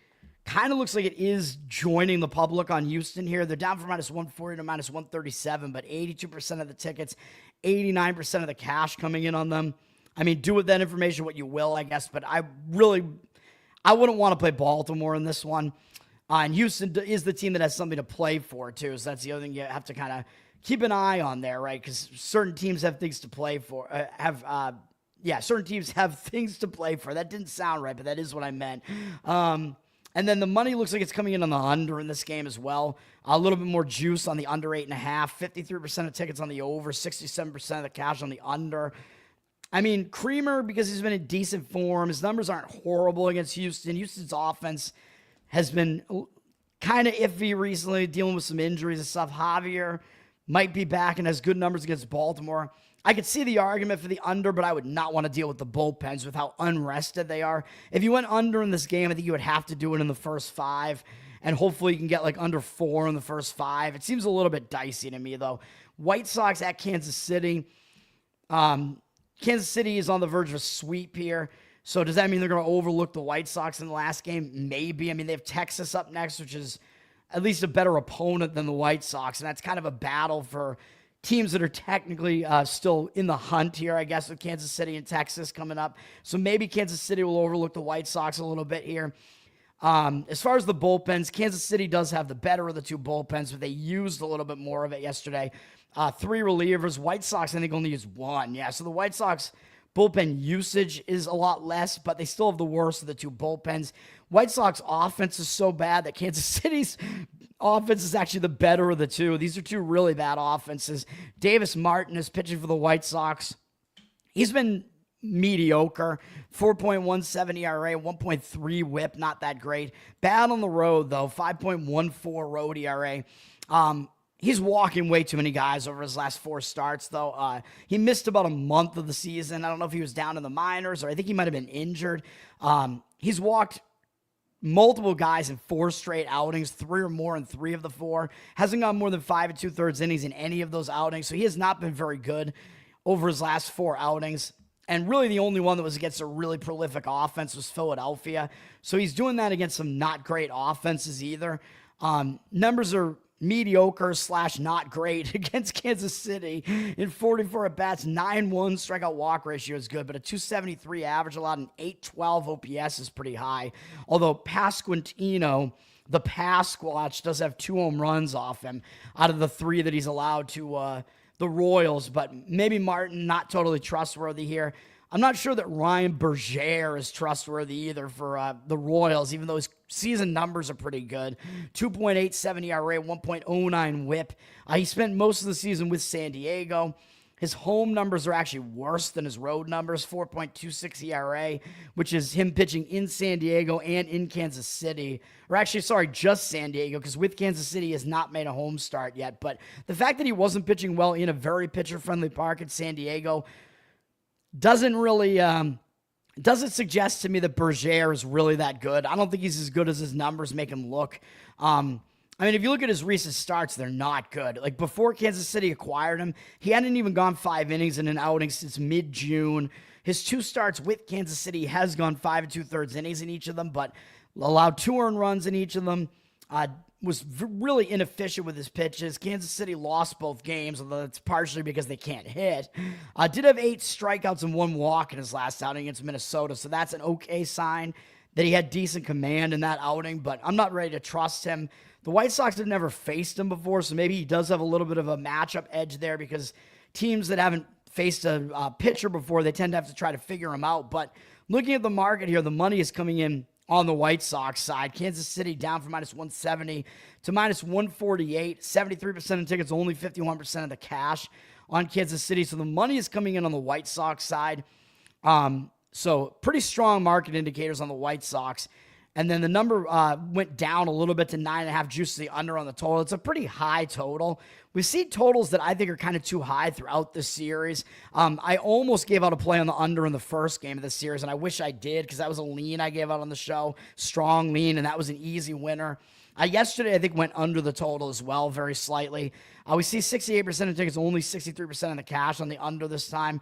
[SPEAKER 1] kind of looks like it is joining the public on Houston here. They're down from -140 to -137, but 82% of the tickets, 89% of the cash coming in on them. I mean, do with that information what you will, I guess, but I wouldn't want to play Baltimore in this one. And Houston is the team that has something to play for, too. So that's the other thing you have to kind of keep an eye on there, right? Because certain teams have things to play for. Certain teams have things to play for. That didn't sound right, but that is what I meant. And then the money looks like it's coming in on the under in this game as well. A little bit more juice on the under 8.5. 53% of tickets on the over. 67% of the cash on the under. I mean, Kremer, because he's been in decent form, his numbers aren't horrible against Houston. Houston's offense has been kind of iffy recently, dealing with some injuries and stuff. Javier might be back and has good numbers against Baltimore. I could see the argument for the under, but I would not want to deal with the bullpens with how unrested they are. If you went under in this game, I think you would have to do it in the first 5. and hopefully you can get like under 4 in the first 5. It seems a little bit dicey to me, though. White Sox at Kansas City. Kansas City is on the verge of a sweep here. So does that mean they're going to overlook the White Sox in the last game? Maybe. I mean, they have Texas up next, which is at least a better opponent than the White Sox, and that's kind of a battle for teams that are technically still in the hunt here, I guess, with Kansas City and Texas coming up. So maybe Kansas City will overlook the White Sox a little bit here. As far as the bullpens, Kansas City does have the better of the two bullpens, but they used a little bit more of it yesterday. 3 relievers. White Sox, I think, only used 1. Yeah, so the White Sox bullpen usage is a lot less, but they still have the worst of the two bullpens. White Sox offense is so bad that Kansas City's offense is actually the better of the two. These are two really bad offenses. Davis Martin is pitching for the White Sox. He's been mediocre. 4.17 ERA, 1.3 whip, not that great. Bad on the road, though. 5.14 road ERA. He's walking way too many guys over his last 4 starts, though. He missed about a month of the season. I don't know if he was down in the minors, or I think he might have been injured. He's walked multiple guys in 4 straight outings, 3 or more in 3 of the 4. Hasn't gone more than 5 2/3 innings in any of those outings, so he has not been very good over his last 4 outings. And really the only one that was against a really prolific offense was Philadelphia. So he's doing that against some not great offenses either. Numbers are mediocre / not great against Kansas City in 44 at-bats. 9.1 strikeout walk ratio is good, but a 273 average allowed and 812 OPS is pretty high. Although Pasquantino, the Pasquatch, does have 2 home runs off him out of the 3 that he's allowed to the Royals, but maybe Martin not totally trustworthy here. I'm not sure that Ryan Berger is trustworthy either for the Royals, even though his season numbers are pretty good. 2.87 ERA, 1.09 whip. He spent most of the season with San Diego. His home numbers are actually worse than his road numbers, 4.26 ERA, which is him pitching in San Diego and in Kansas City. Or actually, sorry, just San Diego, because with Kansas City, he has not made a home start yet. But the fact that he wasn't pitching well in a very pitcher-friendly park in San Diego doesn't really doesn't suggest to me that Berger is really that good. I don't think he's as good as his numbers make him look. I mean, if you look at his recent starts, they're not good. Like, before Kansas City acquired him, he hadn't even gone 5 innings in an outing since mid-June. His 2 starts with Kansas City has gone 5 2/3 innings in each of them, but allowed 2 earned runs in each of them. Was really inefficient with his pitches. Kansas City lost both games, although it's partially because they can't hit. Did have 8 strikeouts and 1 walk in his last outing against Minnesota, so that's an okay sign that he had decent command in that outing, but I'm not ready to trust him. The White Sox have never faced him before, so maybe he does have a little bit of a matchup edge there, because teams that haven't faced a pitcher before, they tend to have to try to figure him out. But looking at the market here, the money is coming in on the White Sox side. Kansas City down from -170 to -148. 73% of tickets, only 51% of the cash on Kansas City. So the money is coming in on the White Sox side. So pretty strong market indicators on the White Sox. And then the number went down a little bit to 9.5, juice the under on the total. It's a pretty high total. We see totals that I think are kind of too high throughout the series. I almost gave out a play on the under in the first game of the series, and I wish I did, because that was a lean I gave out on the show. Strong lean, and that was an easy winner. Yesterday, I think, went under the total as well, very slightly. We see 68% of tickets, only 63% of the cash on the under this time.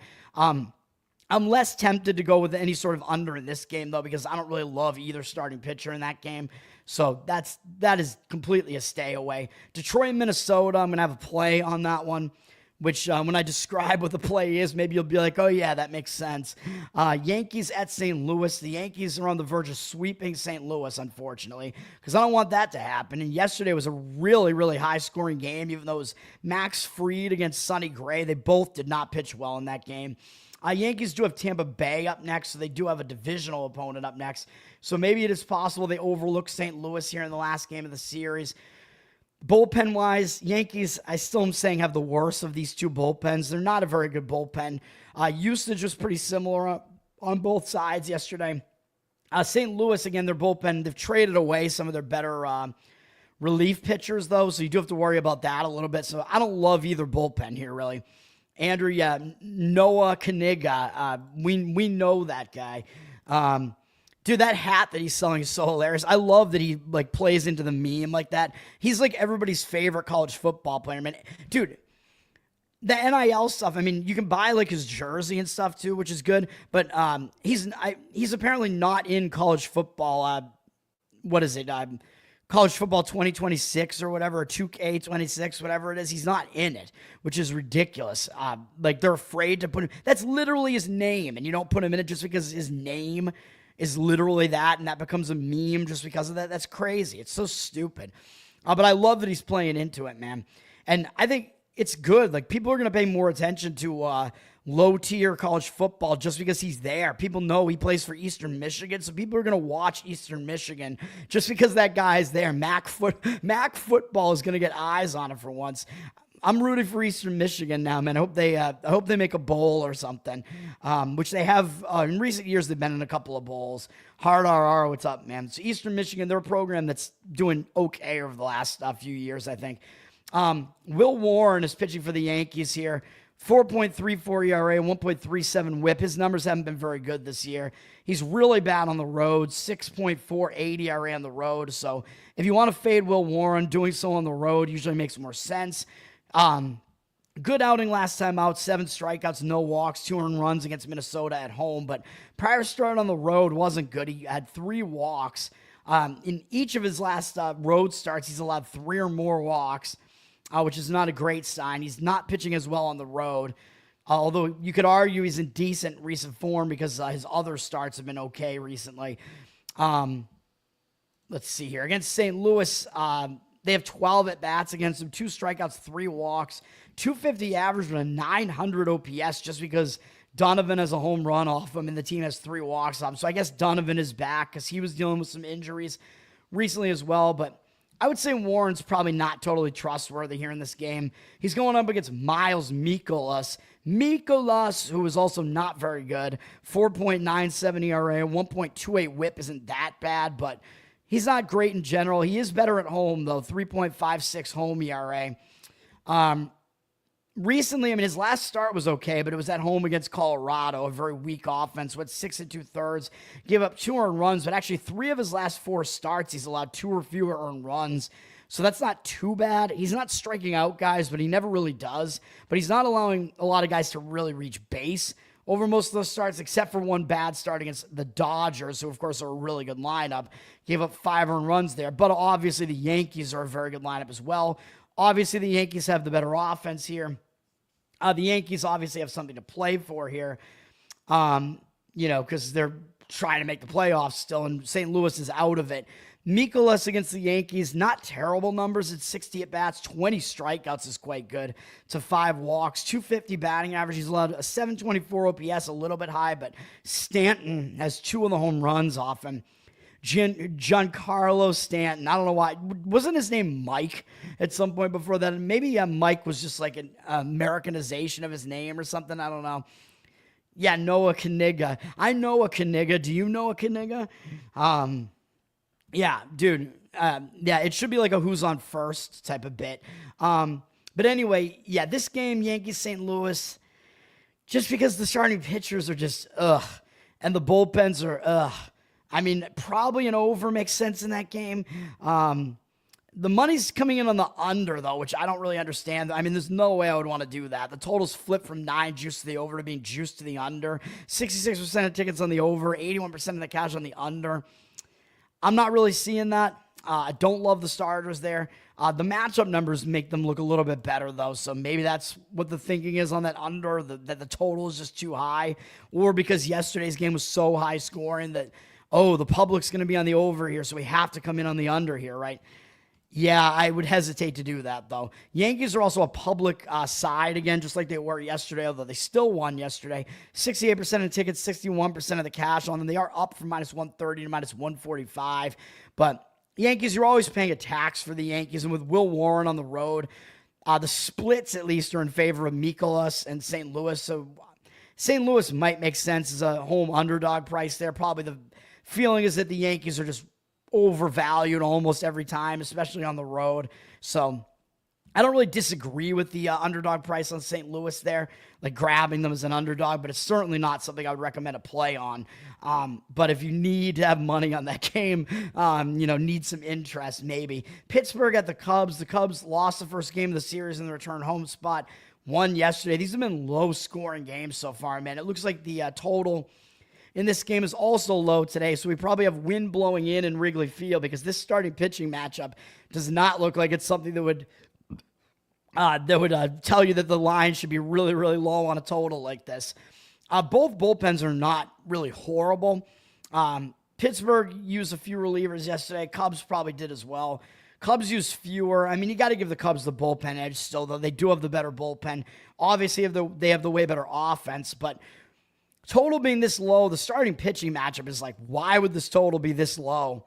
[SPEAKER 1] I'm less tempted to go with any sort of under in this game, though, because I don't really love either starting pitcher in that game. So that is completely a stay away. Detroit, Minnesota, I'm going to have a play on that one, which when I describe what the play is, maybe you'll be like, oh, yeah, that makes sense. Yankees at St. Louis. The Yankees are on the verge of sweeping St. Louis, unfortunately, because I don't want that to happen. And yesterday was a really, really high-scoring game, even though it was Max Fried against Sonny Gray. They both did not pitch well in that game. Yankees do have Tampa Bay up next, so they do have a divisional opponent up next. So maybe it is possible they overlook St. Louis here in the last game of the series. Bullpen-wise, Yankees, I still am saying, have the worst of these two bullpens. They're not a very good bullpen. Usage was pretty similar on both sides yesterday. St. Louis, again, their bullpen, they've traded away some of their better relief pitchers, though, so you do have to worry about that a little bit. So I don't love either bullpen here, really. Andrew, yeah, Noah Kaniga, we know that guy. Dude, that hat that he's selling is so hilarious. I love that he like plays into the meme like that. He's like everybody's favorite college football player, man. Dude, the NIL stuff, I mean, you can buy like his jersey and stuff too, which is good. But he's apparently not in college football. What is it? College football 2026 or whatever, or 2K26, whatever it is. He's not in it, which is ridiculous. Like they're afraid to put him. That's literally his name, and you don't put him in it just because his name is literally that, and that becomes a meme just because of that. That's crazy. It's so stupid. But I love that he's playing into it, man. And I think it's good. Like, people are going to pay more attention to low-tier college football just because he's there. People know he plays for Eastern Michigan, so people are going to watch Eastern Michigan just because that guy's there. Mac football is going to get eyes on him for once. I'm rooting for Eastern Michigan now, man. I hope they make a bowl or something, which they have in recent years. They've been in a couple of bowls. Hard RR, what's up, man? So Eastern Michigan, they're a program that's doing okay over the last few years, I think. Will Warren is pitching for the Yankees here. 4.34 ERA, 1.37 whip. His numbers haven't been very good this year. He's really bad on the road, 6.48 ERA on the road. So if you want to fade Will Warren, doing so on the road usually makes more sense. Good outing last time out, 7 strikeouts, no walks, 2 earned runs against Minnesota at home. But prior start on the road wasn't good. He had 3 walks. In each of his last road starts, he's allowed 3 or more walks, which is not a great sign. He's not pitching as well on the road, although you could argue he's in decent recent form because his other starts have been okay recently. Let's see here. Against St. Louis, they have 12 at-bats against him, 2 strikeouts, 3 walks, 250 average with a 900 OPS just because Donovan has a home run off him and the team has 3 walks off him. So I guess Donovan is back because he was dealing with some injuries recently as well. But I would say Warren's probably not totally trustworthy here in this game. He's going up against Miles Mikolas. Mikolas, who is also not very good, 4.97 ERA, 1.28 whip isn't that bad, but he's not great in general. He is better at home, though, 3.56 home ERA. Recently, I mean, his last start was okay, but it was at home against Colorado, a very weak offense, went 6 2/3, gave up 2 earned runs, but actually 3 of his last 4 starts, he's allowed 2 or fewer earned runs. So that's not too bad. He's not striking out guys, but he never really does. But he's not allowing a lot of guys to really reach base over most of those starts, except for one bad start against the Dodgers, who, of course, are a really good lineup. Gave up 5 earned runs there. But obviously, the Yankees are a very good lineup as well. Obviously, the Yankees have the better offense here. The Yankees obviously have something to play for here, because they're trying to make the playoffs still, and St. Louis is out of it. Mikolas against the Yankees, not terrible numbers. It's 60 at-bats, 20 strikeouts is quite good to 5 walks, 250 batting average. He's allowed a 724 OPS, a little bit high, but Stanton has 2 of the home runs off him. Giancarlo Stanton, I don't know why. Wasn't his name Mike at some point before that? Maybe Mike was just like an Americanization of his name or something. I don't know. Yeah, Noah Kaniga. I know a Kaniga. Do you know a Kaniga? Yeah, dude. Yeah, it should be like a who's on first type of bit. But anyway, yeah, this game, Yankees, St. Louis, just because the starting pitchers are just and the bullpens are I mean, probably an over makes sense in that game. The money's coming in on the under, though, which I don't really understand. I mean, there's no way I would want to do that. The total's flipped from 9 juice to the over to being juiced to the under. 66% of tickets on the over, 81% of the cash on the under. I'm not really seeing that. I don't love the starters there. The matchup numbers make them look a little bit better, though, so maybe that's what the thinking is on that under, that the total is just too high, or because yesterday's game was so high scoring that, the public's going to be on the over here, so we have to come in on the under here, right? Yeah, I would hesitate to do that, though. Yankees are also a public side again, just like they were yesterday, although they still won yesterday. 68% of the tickets, 61% of the cash on them. They are up from -130 to -145. But Yankees, you're always paying a tax for the Yankees, and with Will Warren on the road, the splits at least are in favor of Mikolas and St. Louis. So St. Louis might make sense as a home underdog price there. Probably the feeling is that the Yankees are just overvalued almost every time, especially on the road. So I don't really disagree with the underdog price on St. Louis there, like grabbing them as an underdog, but it's certainly not something I would recommend a play on. But if you need to have money on that game, need some interest, maybe. Pittsburgh at the Cubs. The Cubs lost the first game of the series in the return home spot, won yesterday. These have been low-scoring games so far, man. It looks like the total in this game is also low today, so we probably have wind blowing in Wrigley Field because this starting pitching matchup does not look like it's something that would tell you that the line should be really, really low on a total like this. Both bullpens are not really horrible. Pittsburgh used a few relievers yesterday. Cubs probably did as well. Cubs use fewer. I mean, you got to give the Cubs the bullpen edge still, though. They do have the better bullpen. Obviously, they have the way better offense, but total being this low, the starting pitching matchup is like, why would this total be this low?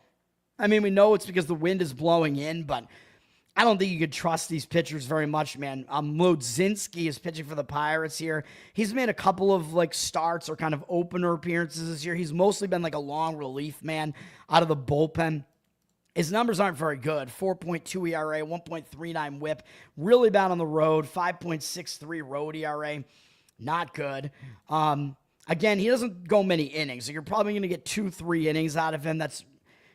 [SPEAKER 1] I mean, we know it's because the wind is blowing in, but I don't think you could trust these pitchers very much, man. Modzinski is pitching for the Pirates here. He's made a couple of starts or kind of opener appearances this year. He's mostly been like a long relief man out of the bullpen. His numbers aren't very good. 4.2 ERA, 1.39 whip. Really bad on the road. 5.63 road ERA. Not good. Again, he doesn't go many innings. So you're probably going to get 2-3 innings out of him. That's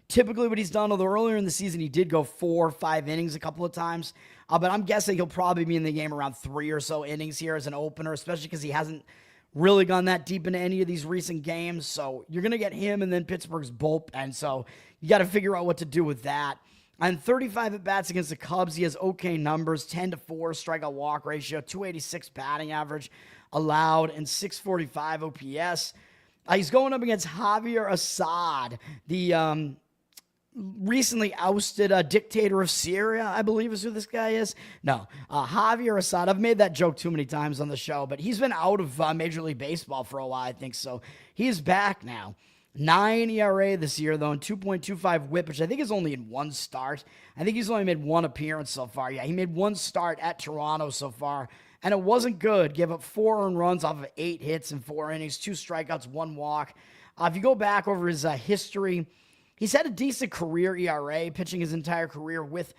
[SPEAKER 1] typically what he's done, although earlier in the season he did go 4 or 5 innings a couple of times. But I'm guessing he'll probably be in the game around 3 or so innings here as an opener, especially because he hasn't really gone that deep into any of these recent games. So you're going to get him and then Pittsburgh's bullpen. So you got to figure out what to do with that. On 35 at-bats against the Cubs, he has okay numbers, 10-4 strikeout walk ratio, 286 batting average allowed, and 645 OPS. He's going up against Javier Assad, the recently ousted dictator of Syria, I believe is who this guy is. No, Javier Assad. I've made that joke too many times on the show, but he's been out of Major League Baseball for a while, I think, so he's back now. 9 ERA this year, though, and 2.25 whip, which I think is only in one start. I think he's only made one appearance so far. Yeah, he made one start at Toronto so far, and it wasn't good. Gave up 4 earned runs off of 8 hits in 4 innings, 2 strikeouts, 1 walk. If you go back over his history, he's had a decent career ERA, pitching his entire career with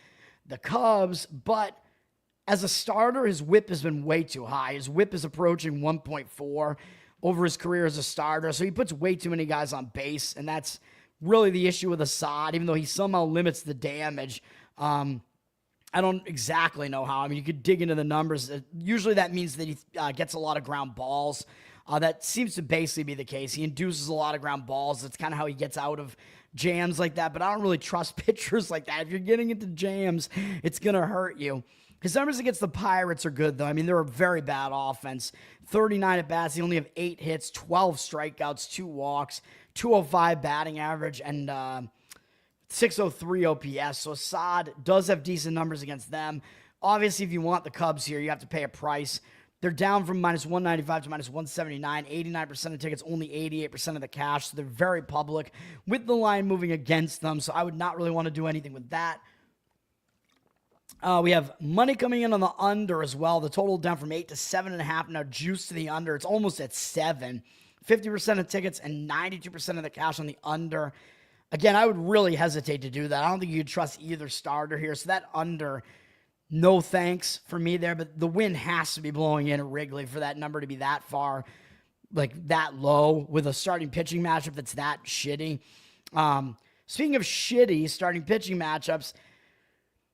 [SPEAKER 1] the Cubs, but as a starter, his whip has been way too high. His whip is approaching 1.4 over his career as a starter, so he puts way too many guys on base, and that's really the issue with Assad, even though he somehow limits the damage. I don't exactly know how. I mean, you could dig into the numbers. Usually that means that he gets a lot of ground balls. That seems to basically be the case. He induces a lot of ground balls. That's kind of how he gets out of jams like that, but I don't really trust pitchers like that. If you're getting into jams, it's going to hurt you. His numbers against the Pirates are good, though. I mean, they're a very bad offense. 39 at-bats. They only have 8 hits, 12 strikeouts, 2 walks, 205 batting average, and 603 OPS. So Assad does have decent numbers against them. Obviously, if you want the Cubs here, you have to pay a price. They're down from minus 195 to minus 179. 89% of tickets, only 88% of the cash. So they're very public with the line moving against them. So I would not really want to do anything with that. We have money coming in on the under as well. The total down from 8 to 7.5. Now juice to the under. It's almost at 7. 50% of tickets and 92% of the cash on the under. Again, I would really hesitate to do that. I don't think you'd trust either starter here. So that under, no thanks for me there. But the wind has to be blowing in at Wrigley for that number to be that far, like that low with a starting pitching matchup that's that shitty. Speaking of shitty starting pitching matchups,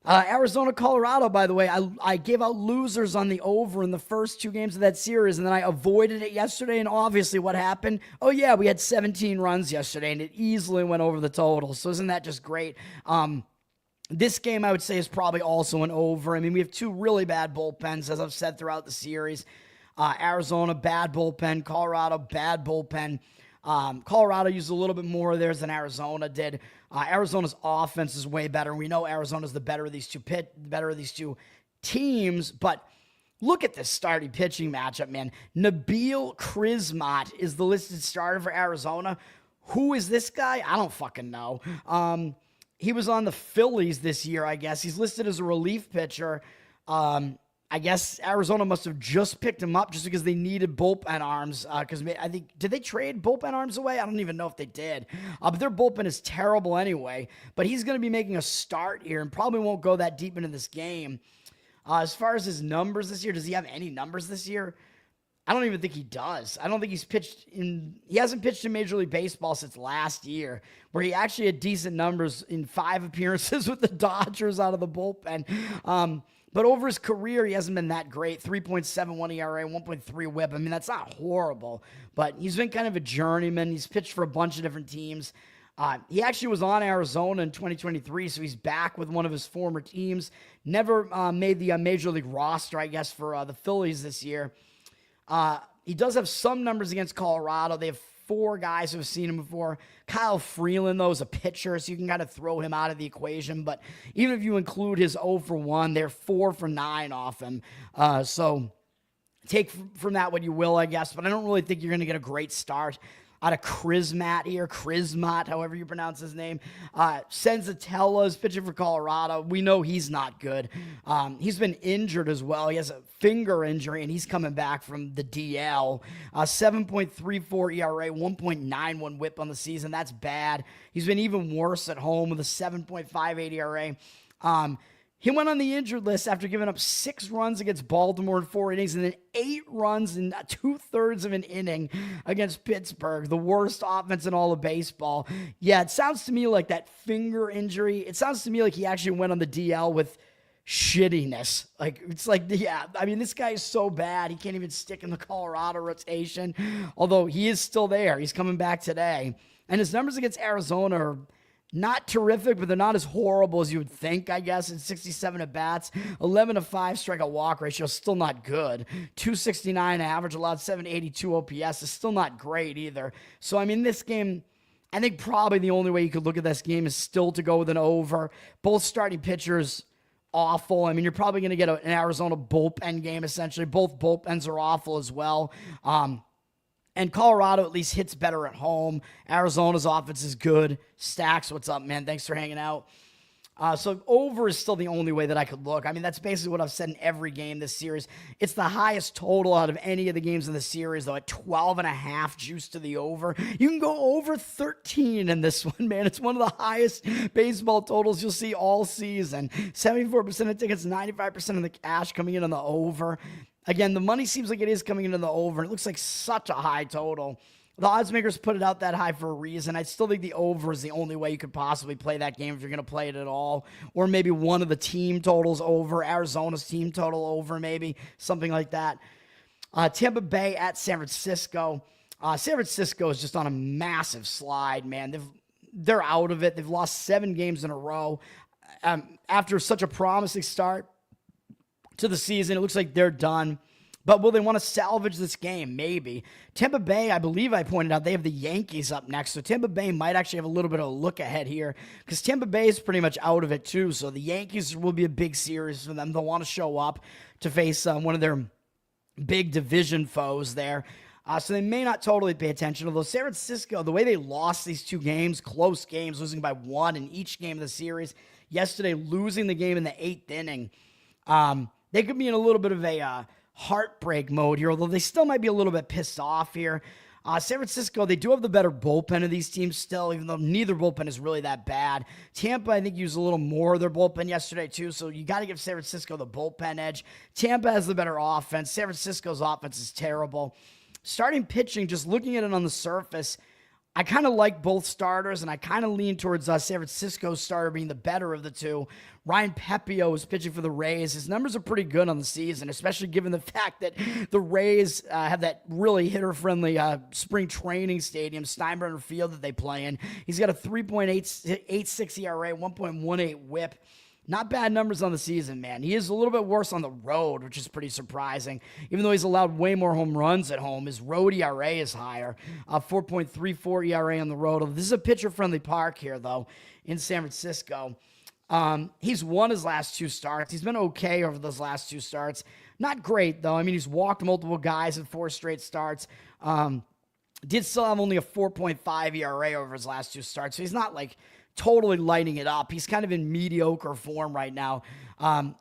[SPEAKER 1] Arizona, Colorado, by the way, I gave out losers on the over in the first 2 games of that series, and then I avoided it yesterday, and obviously what happened? Oh, yeah, we had 17 runs yesterday, and it easily went over the total, so isn't that just great? This game, I would say, is probably also an over. I mean, we have 2 really bad bullpens, as I've said throughout the series. Arizona, bad bullpen. Colorado, bad bullpen. Colorado used a little bit more of theirs than Arizona did. Arizona's offense is way better. We know Arizona's the better of these two teams, but look at this starting pitching matchup, man. Nabil Krismat is the listed starter for Arizona. Who is this guy? I don't fucking know. He was on the Phillies this year, I guess. He's listed as a relief pitcher. I guess Arizona must have just picked him up just because they needed bullpen arms. Because I think, did they trade bullpen arms away? I don't even know if they did. But their bullpen is terrible anyway. But he's going to be making a start here and probably won't go that deep into this game. As far as his numbers this year, does he have any numbers this year? I don't even think he does. I don't think he hasn't pitched in Major League Baseball since last year, where he actually had decent numbers in 5 appearances with the Dodgers out of the bullpen. But over his career, he hasn't been that great. 3.71 ERA, 1.3 whip. I mean, that's not horrible, but he's been kind of a journeyman. He's pitched for a bunch of different teams. He actually was on Arizona in 2023, so he's back with one of his former teams. Never made the Major League roster, I guess, for the Phillies this year. He does have some numbers against Colorado. They have 4 guys who have seen him before. Kyle Freeland, though, is a pitcher, so you can kind of throw him out of the equation. But even if you include his 0 for 1, they're 4 for 9 off him. So take from that what you will, I guess. But I don't really think you're going to get a great start out of Krismat, however you pronounce his name. Senzatella is pitching for Colorado. We know he's not good. He's been injured as well. He has a finger injury, and he's coming back from the DL. 7.34 ERA, 1.91 whip on the season. That's bad. He's been even worse at home with a 7.58 ERA. He went on the injured list after giving up 6 runs against Baltimore in 4 innings and then 8 runs in 2/3 of an inning against Pittsburgh, the worst offense in all of baseball. Yeah, it sounds to me like that finger injury. It sounds to me like he actually went on the DL with shittiness. I mean, this guy is so bad. He can't even stick in the Colorado rotation, although he is still there. He's coming back today. And his numbers against Arizona are not terrific, but they're not as horrible as you would think, I guess. In 67 at-bats, 11-5 strikeout walk ratio, still not good. 269 average, allowed 782 OPS is still not great either. So, I mean, this game, I think probably the only way you could look at this game is still to go with an over. Both starting pitchers, awful. I mean, you're probably going to get an Arizona bullpen game, essentially. Both bullpens are awful as well. And Colorado at least hits better at home. Arizona's offense is good. Stacks, what's up, man? Thanks for hanging out. So over is still the only way that I could look. I mean, that's basically what I've said in every game this series. It's the highest total out of any of the games in the series, though, at 12.5 juice to the over. You can go over 13 in this one, man. It's one of the highest baseball totals you'll see all season. 74% of tickets, 95% of the cash coming in on the over. Again, the money seems like it is coming into the over. It looks like such a high total. The odds makers put it out that high for a reason. I still think the over is the only way you could possibly play that game if you're going to play it at all. Or maybe one of the team totals over, Arizona's team total over, maybe something like that. Tampa Bay at San Francisco. San Francisco is just on a massive slide, man. They're out of it. They've lost 7 games in a row. After such a promising start to the season, it looks like they're done. But will they want to salvage this game? Maybe. Tampa Bay, I believe I pointed out, they have the Yankees up next. So Tampa Bay might actually have a little bit of a look ahead here because Tampa Bay is pretty much out of it too. So the Yankees will be a big series for them. They'll want to show up to face one of their big division foes there. So they may not totally pay attention. Although San Francisco, the way they lost these 2 games, close games, losing by 1 in each game of the series. Yesterday, losing the game in the 8th inning. They could be in a little bit of a heartbreak mode here, although they still might be a little bit pissed off here. San Francisco, they do have the better bullpen of these teams still, even though neither bullpen is really that bad. Tampa, I think, used a little more of their bullpen yesterday, too, so you got to give San Francisco the bullpen edge. Tampa has the better offense. San Francisco's offense is terrible. Starting pitching, just looking at it on the surface, I kind of like both starters, and I kind of lean towards San Francisco's starter being the better of the two. Ryan Pepio is pitching for the Rays. His numbers are pretty good on the season, especially given the fact that the Rays have that really hitter-friendly spring training stadium, Steinbrenner Field, that they play in. He's got a 3.86 ERA, 1.18 whip. Not bad numbers on the season, man. He is a little bit worse on the road, which is pretty surprising. Even though he's allowed way more home runs at home, his road ERA is higher. 4.34 ERA on the road. This is a pitcher-friendly park here, though, in San Francisco. He's won his last 2 starts. He's been okay over those last 2 starts. Not great, though. I mean, he's walked multiple guys in 4 straight starts. Did still have only a 4.5 ERA over his last 2 starts, so he's not, like, totally lighting it up. He's kind of in mediocre form right now.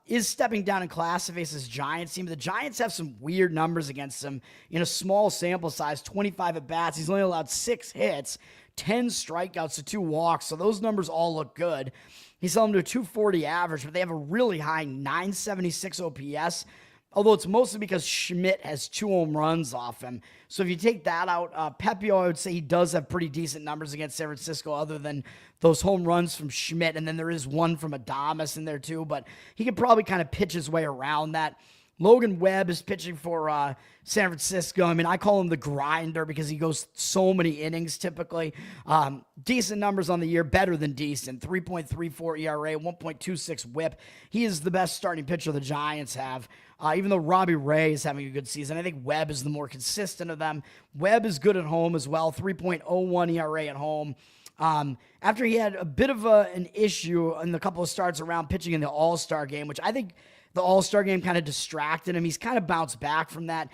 [SPEAKER 1] Is stepping down in class to face his Giants team. The Giants have some weird numbers against him in a small sample size, 25 at-bats. He's only allowed 6 hits, 10 strikeouts to 2 walks, so those numbers all look good. He's held them to a 240 average, but they have a really high 976 OPS, although it's mostly because Schmidt has 2 home runs off him. So if you take that out, Pepio, I would say he does have pretty decent numbers against San Francisco other than those home runs from Schmidt, and then there is one from Adames in there too, but he could probably kind of pitch his way around that. Logan Webb is pitching for San Francisco. I mean, I call him the grinder because he goes so many innings typically. Decent numbers on the year, better than decent. 3.34 ERA, 1.26 whip. He is the best starting pitcher the Giants have. Even though Robbie Ray is having a good season, I think Webb is the more consistent of them. Webb is good at home as well, 3.01 ERA at home. After he had a bit of an issue in the couple of starts around pitching in the All-Star game, which I think the All-Star game kind of distracted him. He's kind of bounced back from that.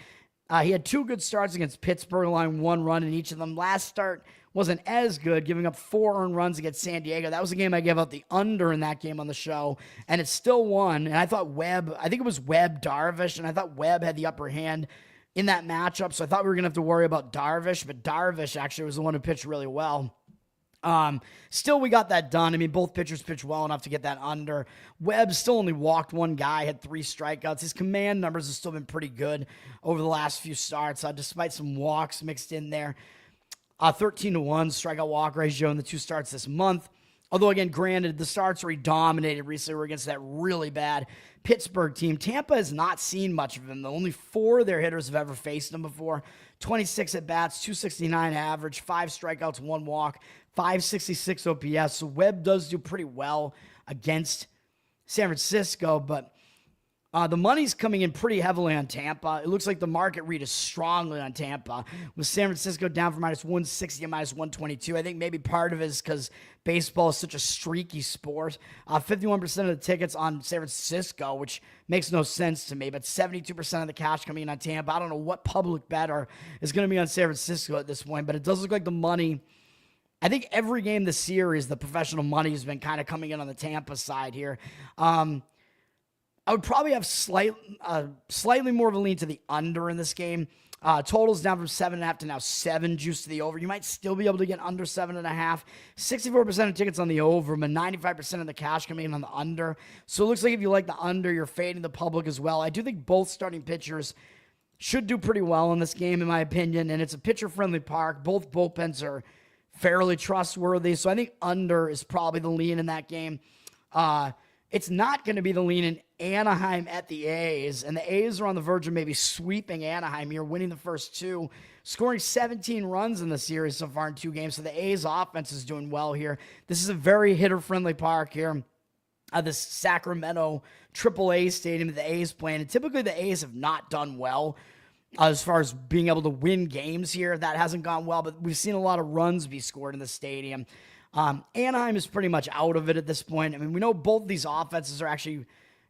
[SPEAKER 1] He had 2 good starts against Pittsburgh, allowing 1 run in each of them. Last start wasn't as good, giving up 4 earned runs against San Diego. That was a game I gave out the under in that game on the show, and it still won. And I thought I think it was Webb Darvish, and I thought Webb had the upper hand in that matchup, so I thought we were going to have to worry about Darvish, but Darvish actually was the one who pitched really well. Still, we got that done. I mean, both pitchers pitched well enough to get that under. Webb still only walked 1 guy, had 3 strikeouts. His command numbers have still been pretty good over the last few starts, despite some walks mixed in there. 13-1 strikeout walk ratio in the 2 starts this month. Although, again, granted, the starts where he dominated recently were against that really bad Pittsburgh team. Tampa has not seen much of him, though. Only 4 of their hitters have ever faced him before. 26 at-bats, 269 average, 5 strikeouts, 1 walk, 566 OPS. So Webb does do pretty well against San Francisco, but the money's coming in pretty heavily on Tampa. It looks like the market read is strongly on Tampa, with San Francisco down from -160 to -122. I think maybe part of it is because baseball is such a streaky sport. 51% of the tickets on San Francisco, which makes no sense to me, but 72% of the cash coming in on Tampa. I don't know what public bettor is going to be on San Francisco at this point, but it does look like the money. I think every game this series, the professional money has been kind of coming in on the Tampa side here. I would probably have slightly more of a lean to the under in this game. Totals down from 7.5 to now 7, juice to the over. You might still be able to get under 7.5. 64% of tickets on the over, but 95% of the cash coming in on the under. So it looks like if you like the under, you're fading the public as well. I do think both starting pitchers should do pretty well in this game, in my opinion, and it's a pitcher-friendly park. Both bullpens are fairly trustworthy, so I think under is probably the lean in that game. It's not going to be the lean in Anaheim at the A's, and the A's are on the verge of maybe sweeping Anaheim here, winning the first 2, scoring 17 runs in the series so far in 2 games, so the A's offense is doing well here. This is a very hitter-friendly park here. This Sacramento AAA stadium that the A's playing, and typically the A's have not done well as far as being able to win games here. That hasn't gone well, but we've seen a lot of runs be scored in the stadium. Anaheim is pretty much out of it at this point. I mean, we know both these offenses are actually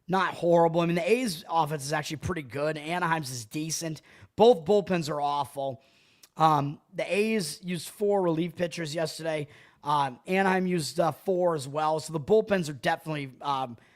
[SPEAKER 1] not horrible. I mean, the A's offense is actually pretty good. Anaheim's is decent. Both bullpens are awful. The A's used 4 relief pitchers yesterday. Anaheim used 4 as well. So the bullpens are definitely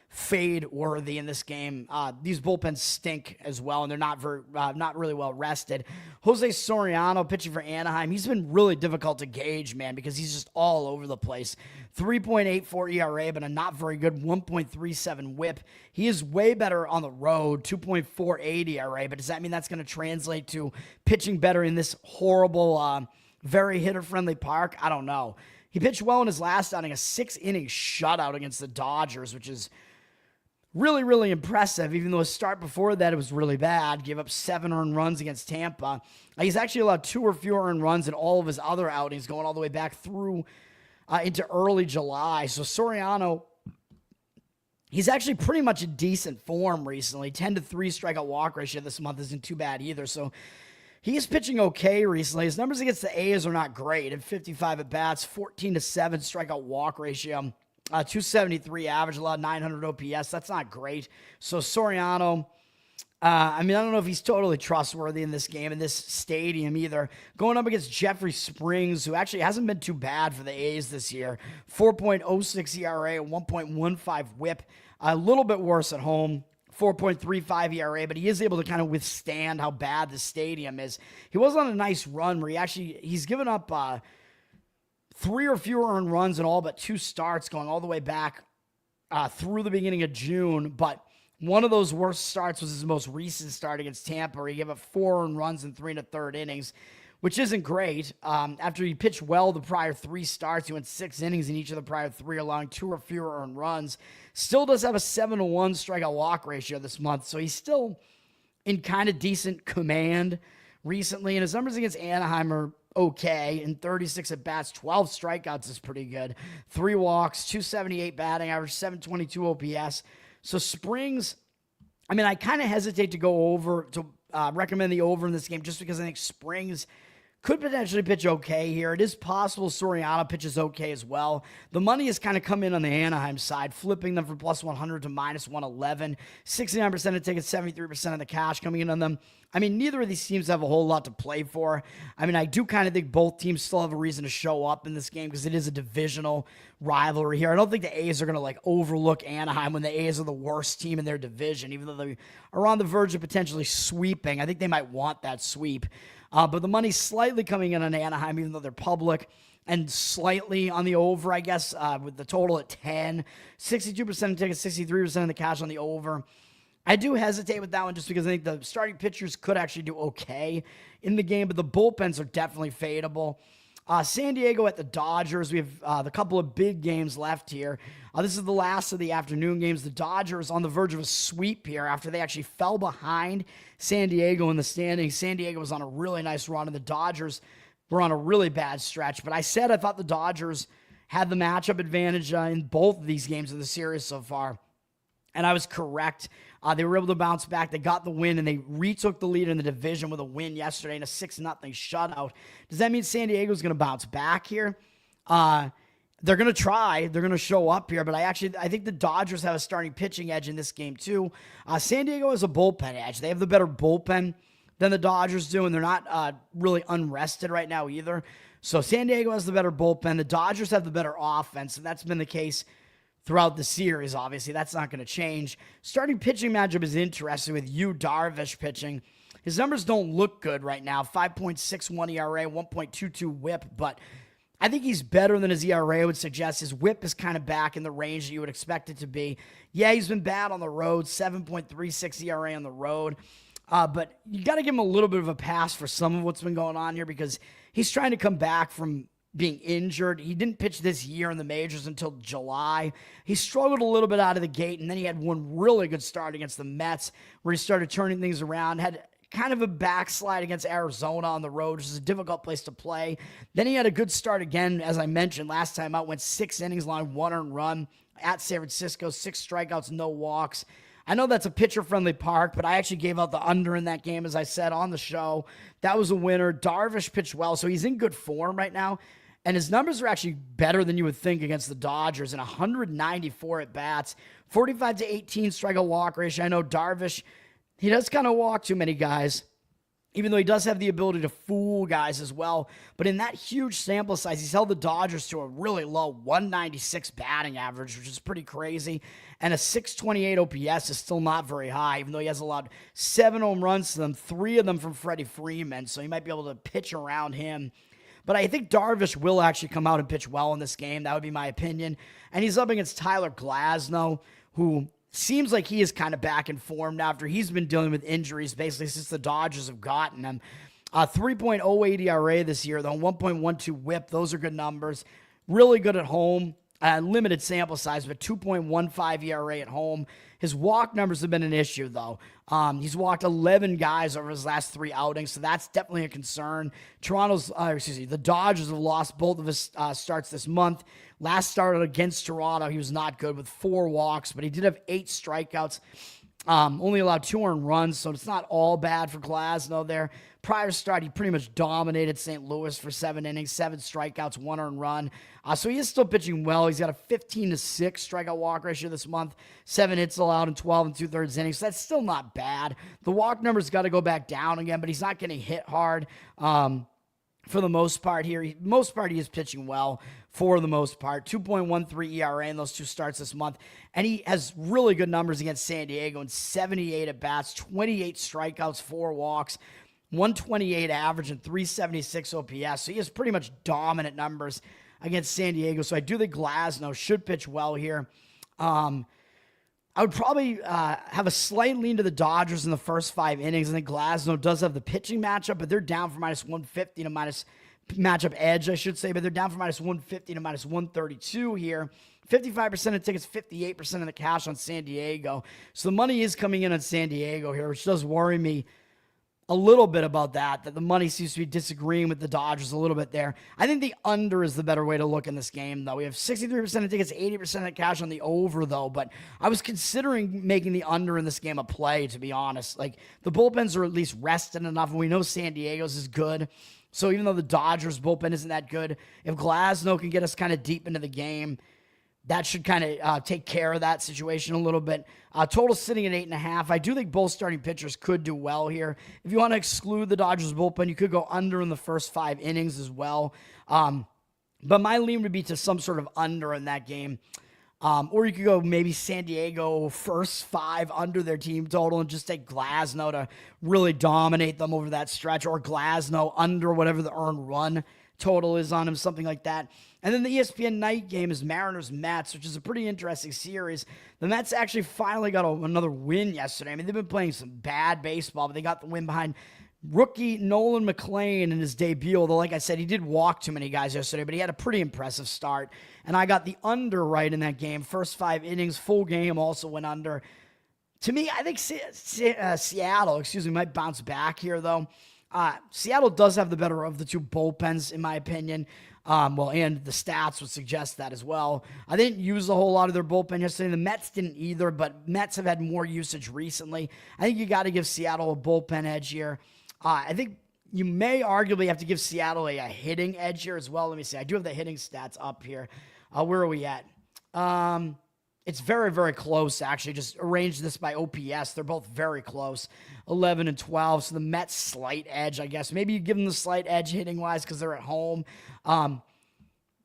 [SPEAKER 1] fade worthy in this game. These bullpens stink as well, and they're not really well rested. Jose Soriano pitching for Anaheim. He's been really difficult to gauge, man, because he's just all over the place. 3.84 ERA, but a not very good 1.37 whip. He is way better on the road, 2.48 ERA, but does that mean that's going to translate to pitching better in this horrible, very hitter-friendly park? I don't know. He pitched well in his last outing, a 6-inning shutout against the Dodgers, which is really, really impressive, even though his start before that, it was really bad. Gave up 7 earned runs against Tampa. He's actually allowed 2 or fewer earned runs in all of his other outings, going all the way back through into early July. So Soriano, he's actually pretty much in decent form recently. 10-3 strikeout walk ratio this month isn't too bad either. So he's pitching okay recently. His numbers against the A's are not great. At 55 at-bats, 14-7 strikeout walk ratio. 273 average, allowed 900 OPS. That's not great. So Soriano, I don't know if he's totally trustworthy in this game, in this stadium either. Going up against Jeffrey Springs, who actually hasn't been too bad for the A's this year. 4.06 ERA, 1.15 whip. A little bit worse at home. 4.35 ERA, but he is able to kind of withstand how bad the stadium is. He was on a nice run where he's given up 3 or fewer earned runs in all but 2 starts, going all the way back through the beginning of June, but one of those worst starts was his most recent start against Tampa, where he gave up 4 earned runs in 3 1/3 innings, which isn't great. After he pitched well the prior 3 starts, he went 6 innings in each of the prior 3, allowing 2 or fewer earned runs. Still does have a 7-1 strikeout walk ratio this month, so he's still in kind of decent command recently, and his numbers against Anaheim are okay. In 36 at-bats, 12 strikeouts is pretty good. 3 walks, 278 batting average, 722 OPS. So Springs, I mean, I kind of hesitate to go over, to recommend the over in this game just because I think Springs could potentially pitch okay here. It is possible Soriano pitches okay as well. The money has kind of come in on the Anaheim side, flipping them from plus 100 to minus 111. 69% of tickets, 73% of the cash coming in on them. I mean, neither of these teams have a whole lot to play for. I mean, I do kind of think both teams still have a reason to show up in this game because it is a divisional rivalry here. I don't think the A's are going to overlook Anaheim when the A's are the worst team in their division, even though they are on the verge of potentially sweeping. I think they might want that sweep. But the money's slightly coming in on Anaheim, even though they're public, and slightly on the over, I guess, with the total at 10. 62% of tickets, 63% of the cash on the over. I do hesitate with that one just because I think the starting pitchers could actually do okay in the game, but the bullpens are definitely fadeable. San Diego at the Dodgers. We have a couple of big games left here. This is the last of the afternoon games. The Dodgers on the verge of a sweep here after they actually fell behind San Diego in the standings. San Diego was on a really nice run, and the Dodgers were on a really bad stretch. But I said I thought the Dodgers had the matchup advantage in both of these games of the series so far, and I was correct. They were able to bounce back. They got the win, and they retook the lead in the division with a win yesterday in a 6-0 shutout. Does that mean San Diego's going to bounce back here? They're going to try. They're going to show up here, but I think the Dodgers have a starting pitching edge in this game too. San Diego has a bullpen edge. They have the better bullpen than the Dodgers do, and they're not really unrested right now either. So San Diego has the better bullpen. The Dodgers have the better offense, and that's been the case throughout the series, obviously. That's not going to change. Starting pitching matchup is interesting with Yu Darvish pitching. His numbers don't look good right now. 5.61 ERA, 1.22 whip, but I think he's better than his ERA would suggest. His whip is kind of back in the range that you would expect it to be. Yeah, he's been bad on the road, 7.36 ERA on the road. But you got to give him a little bit of a pass for some of what's been going on here because he's trying to come back from being injured. He didn't pitch this year in the majors until July. He struggled a little bit out of the gate, and then he had one really good start against the Mets where he started turning things around, had kind of a backslide against Arizona on the road, which is a difficult place to play. Then he had a good start again, as I mentioned, last time out, went 6 innings, allowing 1 earned run at San Francisco, 6 strikeouts, no walks. I know that's a pitcher-friendly park, but I actually gave out the under in that game, as I said on the show. That was a winner. Darvish pitched well, so he's in good form right now. And his numbers are actually better than you would think against the Dodgers in 194 at-bats, 45-18 strikeout walk ratio. I know Darvish, he does kind of walk too many guys, even though he does have the ability to fool guys as well. But in that huge sample size, he's held the Dodgers to a really low 196 batting average, which is pretty crazy. And a 628 OPS is still not very high, even though he has allowed 7 home runs to them, 3 of them from Freddie Freeman. So he might be able to pitch around him. But I think Darvish will actually come out and pitch well in this game. That would be my opinion. And he's up against Tyler Glasnow, who seems like he is kind of back in form now after he's been dealing with injuries basically since the Dodgers have gotten him. 3.08 ERA this year, though, 1.12 whip. Those are good numbers. Really good at home. Limited sample size, but 2.15 ERA at home. His walk numbers have been an issue, though. He's walked 11 guys over his last 3 outings, so that's definitely a concern. The Dodgers have lost both of his starts this month. Last start against Toronto, he was not good with 4 walks, but he did have 8 strikeouts. Only allowed 2 earned runs, so it's not all bad for Glasnow there. Prior start, he pretty much dominated St. Louis for 7 innings, 7 strikeouts, 1 earned run. So he is still pitching well. He's got a 15-6 strikeout walk ratio this month, 7 hits allowed in 12 2/3 innings. So that's still not bad. The walk numbers got to go back down again, but he's not getting hit hard. For the most part here, he is pitching well for the most part. 2.13 ERA in those 2 starts this month. And he has really good numbers against San Diego in 78 at-bats, 28 strikeouts, 4 walks, 128 average, and 376 OPS. So he has pretty much dominant numbers against San Diego. So I do think Glasnow should pitch well here. I would probably have a slight lean to the Dodgers in the first 5 innings. I think Glasnow does have the pitching matchup, but they're down for minus 150 to minus matchup edge, I should say, but they're down for minus 150 to minus 132 here. 55% of tickets, 58% of the cash on San Diego. So the money is coming in on San Diego here, which does worry me a little bit about that the money seems to be disagreeing with the Dodgers a little bit there. I think the under is the better way to look in this game, though. We have 63% of tickets, 80% of the cash on the over, though, but I was considering making the under in this game a play, to be honest. Like, the bullpens are at least rested enough, and we know San Diego's is good. So even though the Dodgers bullpen isn't that good, if Glasnow can get us kind of deep into the game, that should kind of take care of that situation a little bit. Total sitting at 8.5. I do think both starting pitchers could do well here. If you want to exclude the Dodgers bullpen, you could go under in the first 5 innings as well. But my lean would be to some sort of under in that game. Or you could go maybe San Diego first 5 under their team total and just take Glasnow to really dominate them over that stretch, or Glasnow under whatever the earned run total is on him, something like that. And then the ESPN night game is Mariners-Mets, which is a pretty interesting series. The Mets actually finally got another win yesterday. I mean, they've been playing some bad baseball, but they got the win behind rookie Nolan McLean in his debut. Although, like I said, he did walk too many guys yesterday, but he had a pretty impressive start. And I got the under right in that game. First 5 innings, full game, also went under. To me, I think Seattle, might bounce back here, though. Seattle does have the better of the 2 bullpens, in my opinion. And the stats would suggest that as well. I didn't use a whole lot of their bullpen yesterday. The Mets didn't either, but Mets have had more usage recently. I think you got to give Seattle a bullpen edge here. I think you may arguably have to give Seattle a hitting edge here as well. Let me see. I do have the hitting stats up here. Where are we at? It's very, very close, actually. Just arrange this by OPS. They're both very close, 11 and 12. So the Mets slight edge, I guess. Maybe you give them the slight edge hitting-wise because they're at home.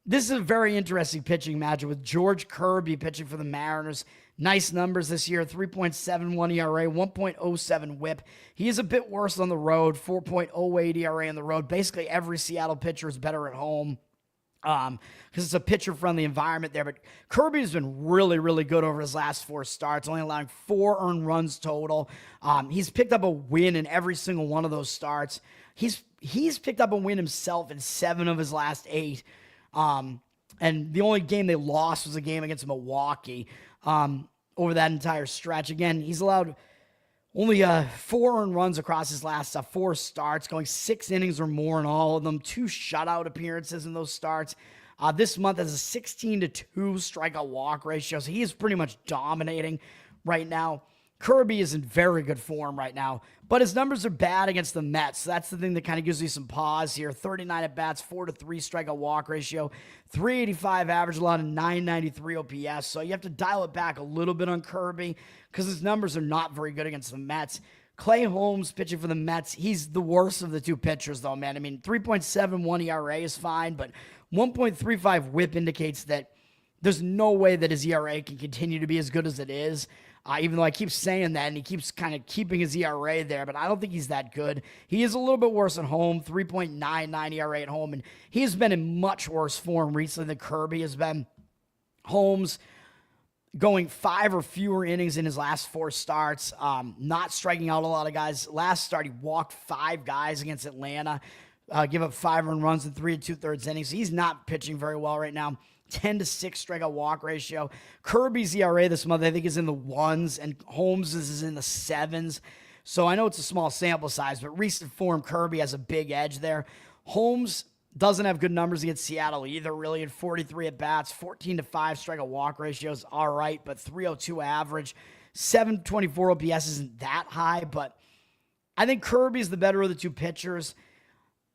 [SPEAKER 1] This is a very interesting pitching matchup with George Kirby pitching for the Mariners. Nice numbers this year, 3.71 ERA, 1.07 whip. He is a bit worse on the road, 4.08 ERA on the road. Basically, every Seattle pitcher is better at home. Because it's a pitcher-friendly environment there. But Kirby has been really, really good over his last 4 starts, only allowing 4 earned runs total. He's picked up a win in every single one of those starts. He's picked up a win himself in 7 of his last 8. And the only game they lost was a game against Milwaukee over that entire stretch. Again, he's allowed only 4 earned runs across his last 4 starts, going 6 innings or more in all of them, 2 shutout appearances in those starts. This month has a 16-2 strikeout walk ratio, so he is pretty much dominating right now. Kirby is in very good form right now, but his numbers are bad against the Mets. So that's the thing that kind of gives me some pause here. 39 at-bats, 4-3 strikeout walk ratio, 385 average, allowed, and 993 OPS. So you have to dial it back a little bit on Kirby because his numbers are not very good against the Mets. Clay Holmes pitching for the Mets, he's the worst of the 2 pitchers, though, man. I mean, 3.71 ERA is fine, but 1.35 whip indicates that there's no way that his ERA can continue to be as good as it is. Even though I keep saying that, and he keeps kind of keeping his ERA there, but I don't think he's that good. He is a little bit worse at home, 3.99 ERA at home, and he has been in much worse form recently than Kirby has been. Holmes going 5 or fewer innings in his last 4 starts, not striking out a lot of guys. Last start, he walked 5 guys against Atlanta, give up 5 earned runs in 3 2/3 innings. He's not pitching very well right now. 10-6 strikeout walk ratio. Kirby's ERA this month, I think, is in the 1s, and Holmes is in the 7s. So I know it's a small sample size, but recent form, Kirby has a big edge there. Holmes doesn't have good numbers against Seattle either, really, at 43 at-bats, 14-5 strikeout walk ratios, all right, but 302 average. 724 OPS isn't that high, but I think Kirby's the better of the 2 pitchers.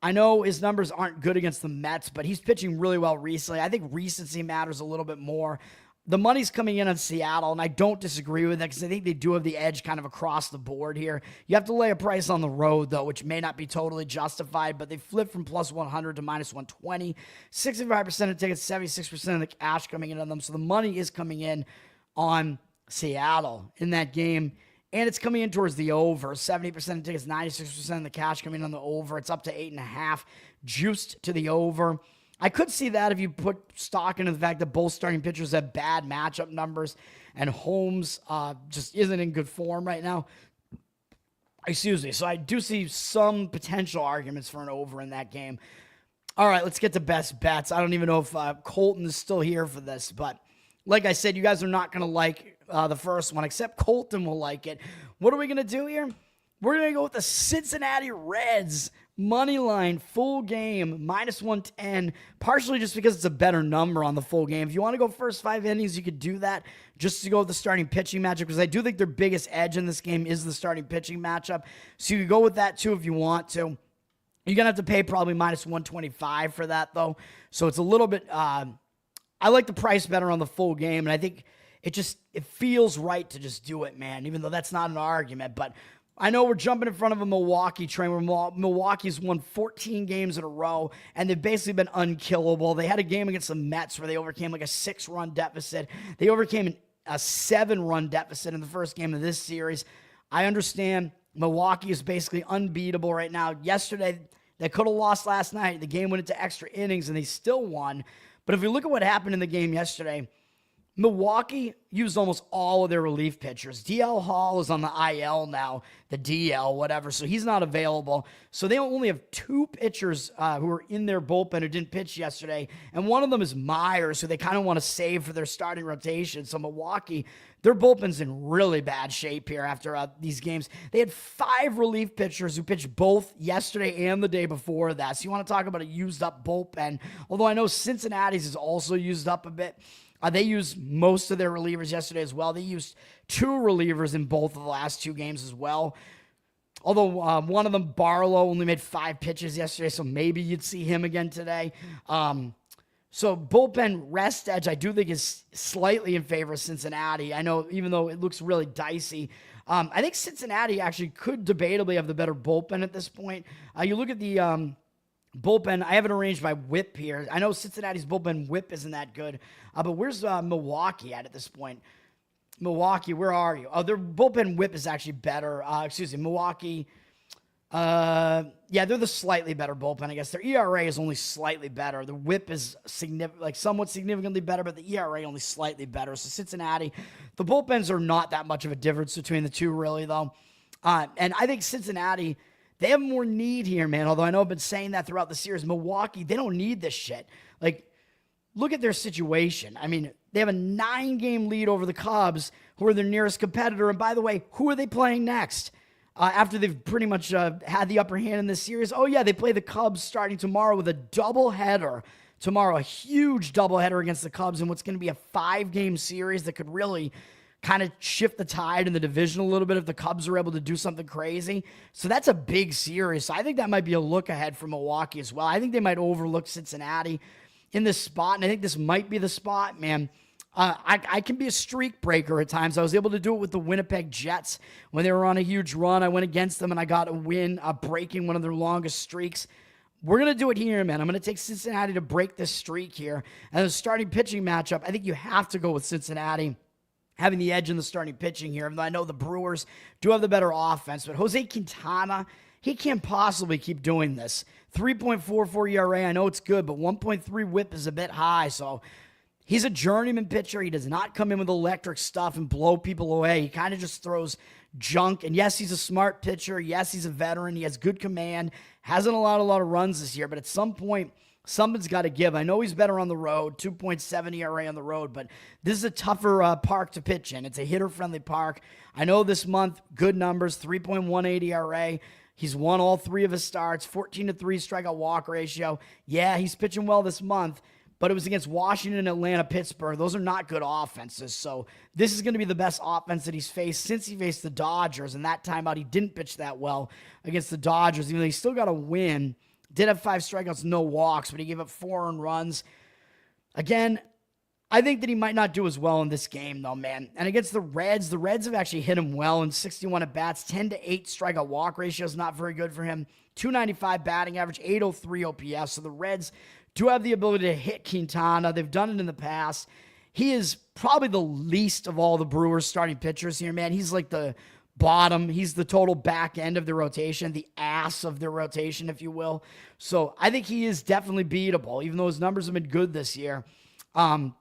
[SPEAKER 1] I know his numbers aren't good against the Mets, but he's pitching really well recently. I think recency matters a little bit more. The money's coming in on Seattle, and I don't disagree with that because I think they do have the edge kind of across the board here. You have to lay a price on the road, though, which may not be totally justified, but they flipped from plus 100 to minus 120. 65% of tickets, 76% of the cash coming in on them. So the money is coming in on Seattle in that game. And it's coming in towards the over. 70% of tickets, 96% of the cash coming in on the over. It's up to 8.5, juiced to the over. I could see that if you put stock into the fact that both starting pitchers have bad matchup numbers and Holmes just isn't in good form right now. Excuse me. So I do see some potential arguments for an over in that game. All right, let's get to best bets. I don't even know if Colton is still here for this, but like I said, you guys are not going to like the first one, except Colton will like it. What are we going to do here? We're going to go with the Cincinnati Reds money line, full game, -110, partially just because it's a better number on the full game. If you want to go first 5 innings, you could do that just to go with the starting pitching matchup, because I do think their biggest edge in this game is the starting pitching matchup. So you could go with that too if you want to. You're going to have to pay probably -125 for that, though. So it's a little bit, I like the price better on the full game, and I think it feels right to just do it, man, even though that's not an argument. But I know we're jumping in front of a Milwaukee train where Milwaukee's won 14 games in a row, and they've basically been unkillable. They had a game against the Mets where they overcame like a 6-run deficit. They overcame a 7-run deficit in the first game of this series. I understand Milwaukee is basically unbeatable right now. Yesterday, they could have lost last night. The game went into extra innings, and they still won. But if you look at what happened in the game yesterday, Milwaukee used almost all of their relief pitchers. DL Hall is on the IL now, the DL, whatever, so he's not available. So they only have 2 pitchers who are in their bullpen who didn't pitch yesterday, and one of them is Myers, who they kind of want to save for their starting rotation. So Milwaukee, their bullpen's in really bad shape here after these games. They had 5 relief pitchers who pitched both yesterday and the day before that. So you want to talk about a used-up bullpen, although I know Cincinnati's is also used up a bit. They used most of their relievers yesterday as well. They used 2 relievers in both of the last 2 games as well. Although one of them, Barlow, only made 5 pitches yesterday, so maybe you'd see him again today. So bullpen rest edge, I do think, is slightly in favor of Cincinnati. I know, even though it looks really dicey. I think Cincinnati actually could debatably have the better bullpen at this point. You look at the bullpen, I have it arranged by whip here. I know Cincinnati's bullpen whip isn't that good, but where's Milwaukee at this point? Milwaukee, where are you? Oh, their bullpen whip is actually better. Milwaukee. Yeah, they're the slightly better bullpen, I guess. Their ERA is only slightly better. The whip is somewhat significantly better, but the ERA only slightly better. So Cincinnati, the bullpens are not that much of a difference between the two, really, though. And I think Cincinnati, they have more need here, man. Although I know I've been saying that throughout the series. Milwaukee, they don't need this shit. Like, look at their situation. I mean, they have a 9-game lead over the Cubs, who are their nearest competitor. And by the way, who are they playing next? After they've pretty much had the upper hand in this series. Oh, yeah, they play the Cubs starting tomorrow with a doubleheader. Tomorrow, a huge doubleheader against the Cubs in what's going to be a 5-game series that could really kind of shift the tide in the division a little bit if the Cubs are able to do something crazy. So that's a big series. So I think that might be a look ahead for Milwaukee as well. I think they might overlook Cincinnati in this spot, and I think this might be the spot, man. I can be a streak breaker at times. I was able to do it with the Winnipeg Jets when they were on a huge run. I went against them, and I got a win, breaking one of their longest streaks. We're going to do it here, man. I'm going to take Cincinnati to break this streak here. And the starting pitching matchup, I think you have to go with Cincinnati having the edge in the starting pitching here. Even though I know the Brewers do have the better offense, but Jose Quintana, he can't possibly keep doing this. 3.44 ERA, I know it's good, but 1.3 whip is a bit high, so he's a journeyman pitcher. He does not come in with electric stuff and blow people away. He kind of just throws junk. And yes, he's a smart pitcher. Yes, he's a veteran. He has good command. Hasn't allowed a lot of runs this year, but at some point, something's got to give. I know he's better on the road, 2.7 ERA on the road, but this is a tougher park to pitch in. It's a hitter-friendly park. I know this month, good numbers, 3.18 ERA. He's won all 3 of his starts, 14-3 strikeout walk ratio. Yeah, he's pitching well this month, but it was against Washington, Atlanta, Pittsburgh. Those are not good offenses. So this is going to be the best offense that he's faced since he faced the Dodgers. And that time out, he didn't pitch that well against the Dodgers, even though he still got a win. Did have 5 strikeouts, no walks, but he gave up 4 earned runs. Again, I think that he might not do as well in this game, though, man. And against the Reds have actually hit him well in 61 at-bats. 10-8 strikeout walk ratio is not very good for him. 295 batting average, 803 OPS. So the Reds do have the ability to hit Quintana. They've done it in the past. He is probably the least of all the Brewers starting pitchers here, man. He's like the bottom. He's the total back end of the rotation, the ass of the rotation, if you will. So I think he is definitely beatable, even though his numbers have been good this year. And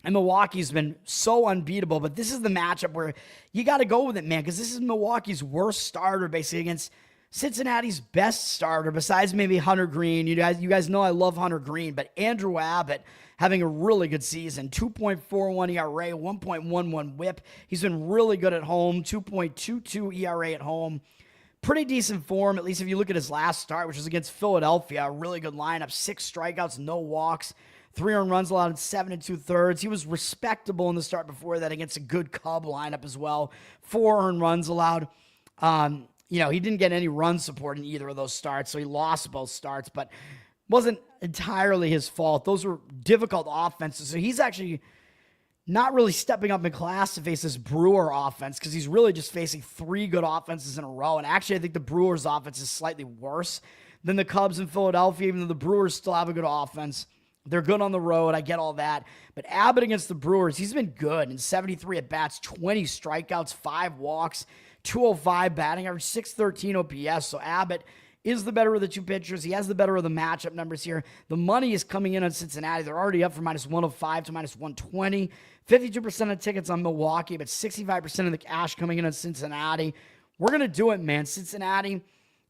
[SPEAKER 1] Milwaukee's been so unbeatable, but this is the matchup where you got to go with it, man, because this is Milwaukee's worst starter, basically, against Cincinnati's best starter, besides maybe Hunter Green. You guys know I love Hunter Green, but Andrew Abbott having a really good season. 2.41 ERA, 1.11 whip. He's been really good at home. 2.22 ERA at home. Pretty decent form, at least if you look at his last start, which was against Philadelphia. A really good lineup. 6 strikeouts, no walks. 3 earned runs allowed in 7 2/3. He was respectable in the start before that against a good Cub lineup as well. 4 earned runs allowed. He didn't get any run support in either of those starts, so he lost both starts, but wasn't entirely his fault. Those were difficult offenses, so he's actually not really stepping up in class to face this Brewer offense because he's really just facing 3 good offenses in a row, and actually I think the Brewers offense is slightly worse than the Cubs in Philadelphia, even though the Brewers still have a good offense. They're good on the road. I get all that. But Abbott against the Brewers, he's been good in 73 at-bats, 20 strikeouts, 5 walks, 205 batting average, 613 OPS. So Abbott is the better of the 2 pitchers. He has the better of the matchup numbers here. The money is coming in on Cincinnati. They're already up from -105 to -120. 52% of tickets on Milwaukee, but 65% of the cash coming in on Cincinnati. We're going to do it, man. Cincinnati,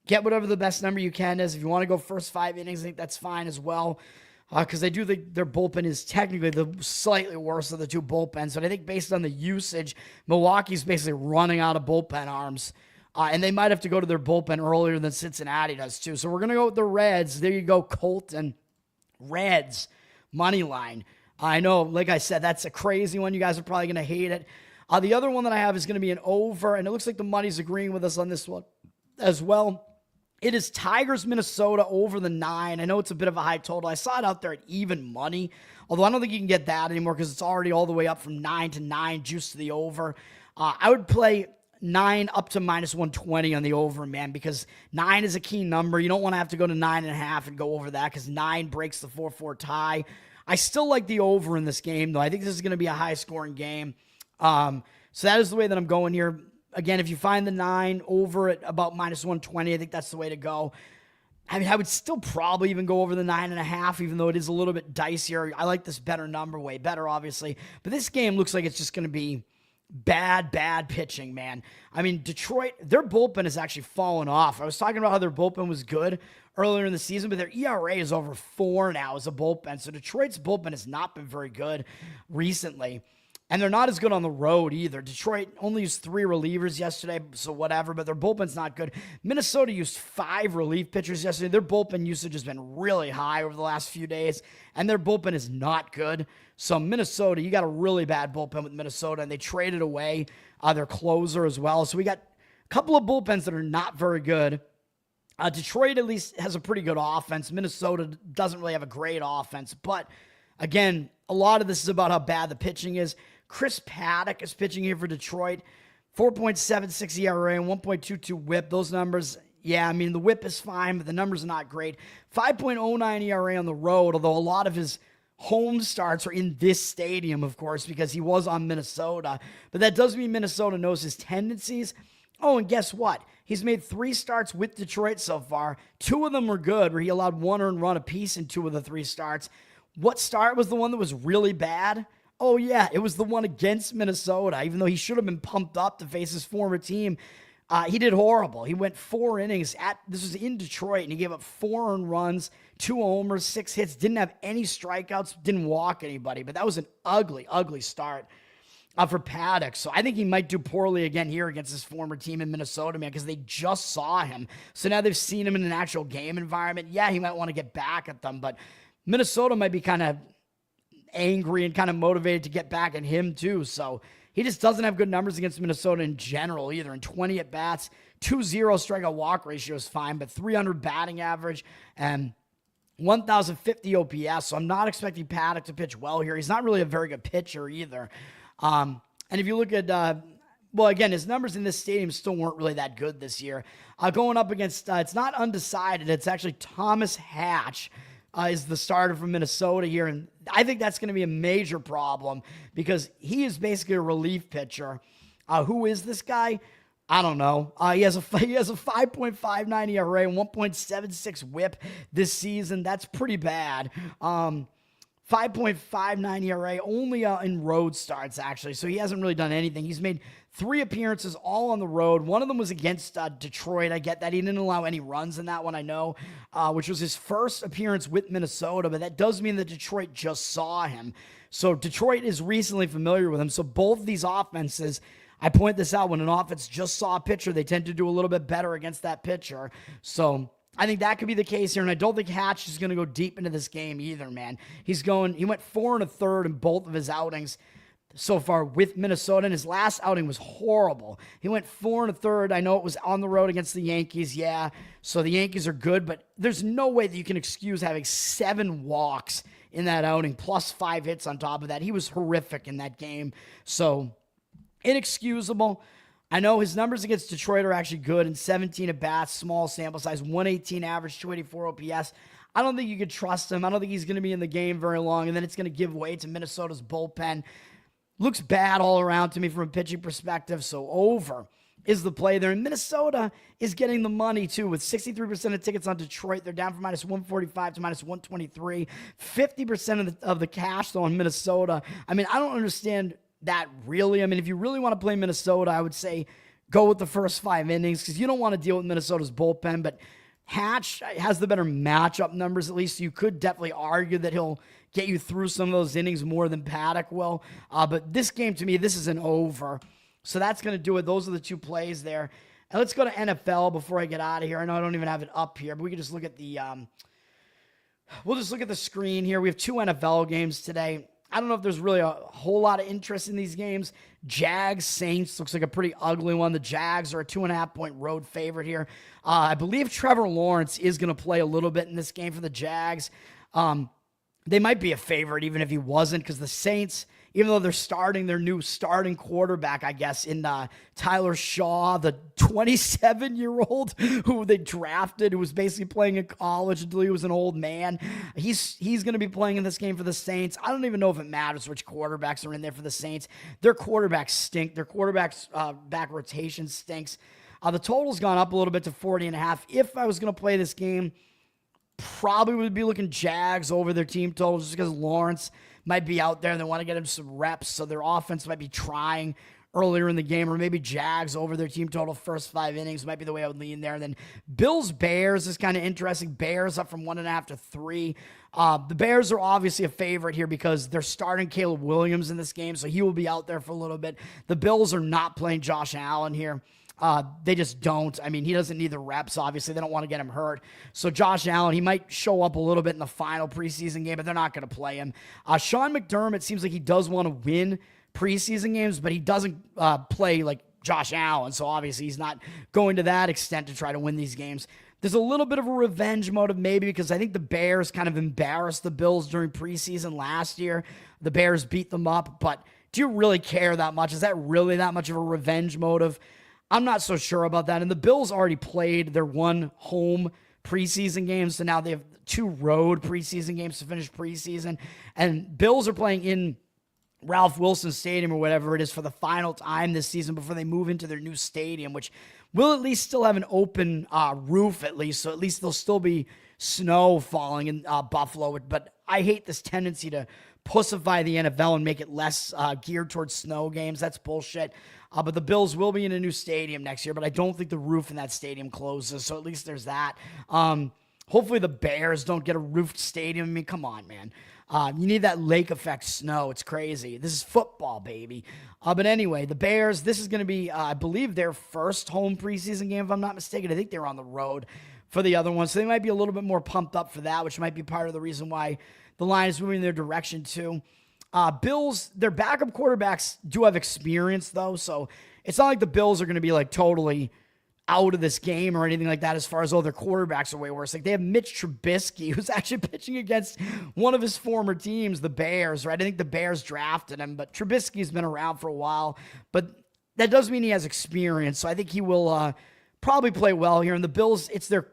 [SPEAKER 1] get whatever the best number you can is. If you want to go first 5 innings, I think that's fine as well. Because I do think their bullpen is technically the slightly worse of the 2 bullpens. But I think based on the usage, Milwaukee's basically running out of bullpen arms. And they might have to go to their bullpen earlier than Cincinnati does too. So we're going to go with the Reds. There you go, Colton. Reds, money line. I know, like I said, that's a crazy one. You guys are probably going to hate it. The other one that I have is going to be an over. And it looks like the money's agreeing with us on this one as well. It is Tigers, Minnesota over the 9. I know it's a bit of a high total. I saw it out there at even money, although I don't think you can get that anymore because it's already all the way up from 9 to 9, juice to the over. I would play 9 up to -120 on the over, man, because 9 is a key number. You don't want to have to go to 9.5 and go over that because 9 breaks the 4-4 tie. I still like the over in this game, though. I think this is going to be a high-scoring game. So that is the way that I'm going here. Again, if you find the 9 over at about -120, I think that's the way to go. I mean, I would still probably even go over the 9.5, even though it is a little bit dicier. I like this better number, way better, obviously. But this game looks like it's just going to be bad pitching, man. I mean, Detroit, their bullpen has actually fallen off. I was talking about how their bullpen was good earlier in the season, but their ERA is over 4 now as a bullpen. So Detroit's bullpen has not been very good recently. And they're not as good on the road either. Detroit only used 3 relievers yesterday, so whatever, but their bullpen's not good. Minnesota used 5 relief pitchers yesterday. Their bullpen usage has been really high over the last few days, and their bullpen is not good. So Minnesota, you got a really bad bullpen with Minnesota, and they traded away their closer as well. So we got a couple of bullpens that are not very good. Detroit at least has a pretty good offense. Minnesota doesn't really have a great offense, but again, a lot of this is about how bad the pitching is. Chris Paddock is pitching here for Detroit. 4.76 ERA and 1.22 whip. Those numbers, yeah, I mean, the whip is fine, but the numbers are not great. 5.09 ERA on the road, although a lot of his home starts are in this stadium, of course, because he was on Minnesota. But that does mean Minnesota knows his tendencies. Oh, and guess what? He's made 3 starts with Detroit so far. 2 of them were good, where he allowed 1 earned run apiece in 2 of the 3 starts. What start was the one that was really bad? Oh, yeah, it was the one against Minnesota. Even though he should have been pumped up to face his former team, he did horrible. He went 4 innings. This was in Detroit, and he gave up 4 earned runs, 2 homers, 6 hits, didn't have any strikeouts, didn't walk anybody. But that was an ugly, ugly start for Paddock. So I think he might do poorly again here against his former team in Minnesota, man, because they just saw him. So now they've seen him in an actual game environment. Yeah, he might want to get back at them, but Minnesota might be kind of angry and kind of motivated to get back at him too. So he just doesn't have good numbers against Minnesota in general either. In 20 at-bats, 2.0 strikeout walk ratio is fine, but 300 batting average and 1,050 OPS. So I'm not expecting Paddock to pitch well here. He's not really a very good pitcher either. And if you look at, well, again, his numbers in this stadium still weren't really that good this year. Going up against, it's not undecided. It's actually Thomas Hatch is the starter from Minnesota here. And I think that's going to be a major problem because he is basically a relief pitcher. Who is this guy? I don't know. He has a 5.59 ERA and 1.76 WHIP this season. That's pretty bad. 5.59 ERA only in road starts, actually. So he hasn't really done anything. He's made 3 appearances all on the road. One of them was against Detroit. I get that. He didn't allow any runs in that one, I know, which was his first appearance with Minnesota. But that does mean that Detroit just saw him. So Detroit is recently familiar with him. So both of these offenses, I point this out, when an offense just saw a pitcher, they tend to do a little bit better against that pitcher. So I think that could be the case here, and I don't think Hatch is going to go deep into this game either, man. He went 4 1/3 in both of his outings so far with Minnesota, and his last outing was horrible. He went 4 1/3. I know it was on the road against the Yankees, yeah, so the Yankees are good, but there's no way that you can excuse having 7 walks in that outing, plus 5 hits on top of that. He was horrific in that game, so inexcusable. I know his numbers against Detroit are actually good, in 17 at-bats, small sample size, 118 average, 284 OPS. I don't think you could trust him. I don't think he's going to be in the game very long, and then it's going to give way to Minnesota's bullpen. Looks bad all around to me from a pitching perspective, so over is the play there. And Minnesota is getting the money, too, with 63% of tickets on Detroit. They're down from -145 to -123. 50% of the cash, though, on Minnesota. I mean, I don't understand that really. I mean, if you really want to play Minnesota, I would say go with the first 5 innings, because you don't want to deal with Minnesota's bullpen. But Hatch has the better matchup numbers, at least. So you could definitely argue that he'll get you through some of those innings more than Paddock will. But this game, to me, this is an over. So that's going to do it. Those are the 2 plays there. And let's go to NFL before I get out of here. I know I don't even have it up here, but we can just look at the we'll just look at the screen here. We have 2 NFL games today. I don't know if there's really a whole lot of interest in these games. Jags, Saints looks like a pretty ugly one. The Jags are a 2.5-point road favorite here. I believe Trevor Lawrence is going to play a little bit in this game for the Jags. They might be a favorite even if he wasn't, because the Saints, even though they're starting their new starting quarterback, I guess, in Tyler Shaw, the 27-year-old who they drafted, who was basically playing in college until he was an old man. He's going to be playing in this game for the Saints. I don't even know if it matters which quarterbacks are in there for the Saints. Their quarterbacks stink. Their quarterbacks back rotation stinks. The total's gone up a little bit to 40.5. If I was going to play this game, probably would be looking Jags over their team total, just because Lawrence might be out there and they want to get him some reps, so their offense might be trying earlier in the game, or maybe Jags over their team total first 5 innings might be the way I would lean there. And then Bills-Bears is kind of interesting. Bears up from 1.5 to 3. The Bears are obviously a favorite here because they're starting Caleb Williams in this game, so he will be out there for a little bit. The Bills are not playing Josh Allen here. They just don't. I mean, he doesn't need the reps, obviously. They don't want to get him hurt. So Josh Allen, he might show up a little bit in the final preseason game, but they're not going to play him. Sean McDermott seems like he does want to win preseason games, but he doesn't play like Josh Allen. So obviously he's not going to that extent to try to win these games. There's a little bit of a revenge motive maybe, because I think the Bears kind of embarrassed the Bills during preseason last year. The Bears beat them up, but do you really care that much? Is that really that much of a revenge motive? I'm not so sure about that. And the Bills already played their 1 home preseason game, so now they have 2 road preseason games to finish preseason. And Bills are playing in Ralph Wilson Stadium or whatever it is for the final time this season before they move into their new stadium, which will at least still have an open roof at least, so at least there'll still be snow falling in Buffalo. But I hate this tendency to pussify the NFL and make it less geared towards snow games. That's bullshit. But the Bills will be in a new stadium next year, but I don't think the roof in that stadium closes, so at least there's that. Hopefully the Bears don't get a roofed stadium. I mean, come on, man. You need that lake effect snow. It's crazy. This is football, baby. But anyway, the Bears, this is going to be, I believe, their first home preseason game, if I'm not mistaken. I think they're on the road for the other one, so they might be a little bit more pumped up for that, which might be part of the reason why the line is moving in their direction, too. Bills, their backup quarterbacks do have experience, though, so it's not like the Bills are going to be, like, totally out of this game or anything like that as far as, their quarterbacks are way worse. Like, they have Mitch Trubisky, who's actually pitching against one of his former teams, the Bears, right? I think the Bears drafted him, but Trubisky's been around for a while, but that does mean he has experience, so I think he will probably play well here. And the Bills, it's their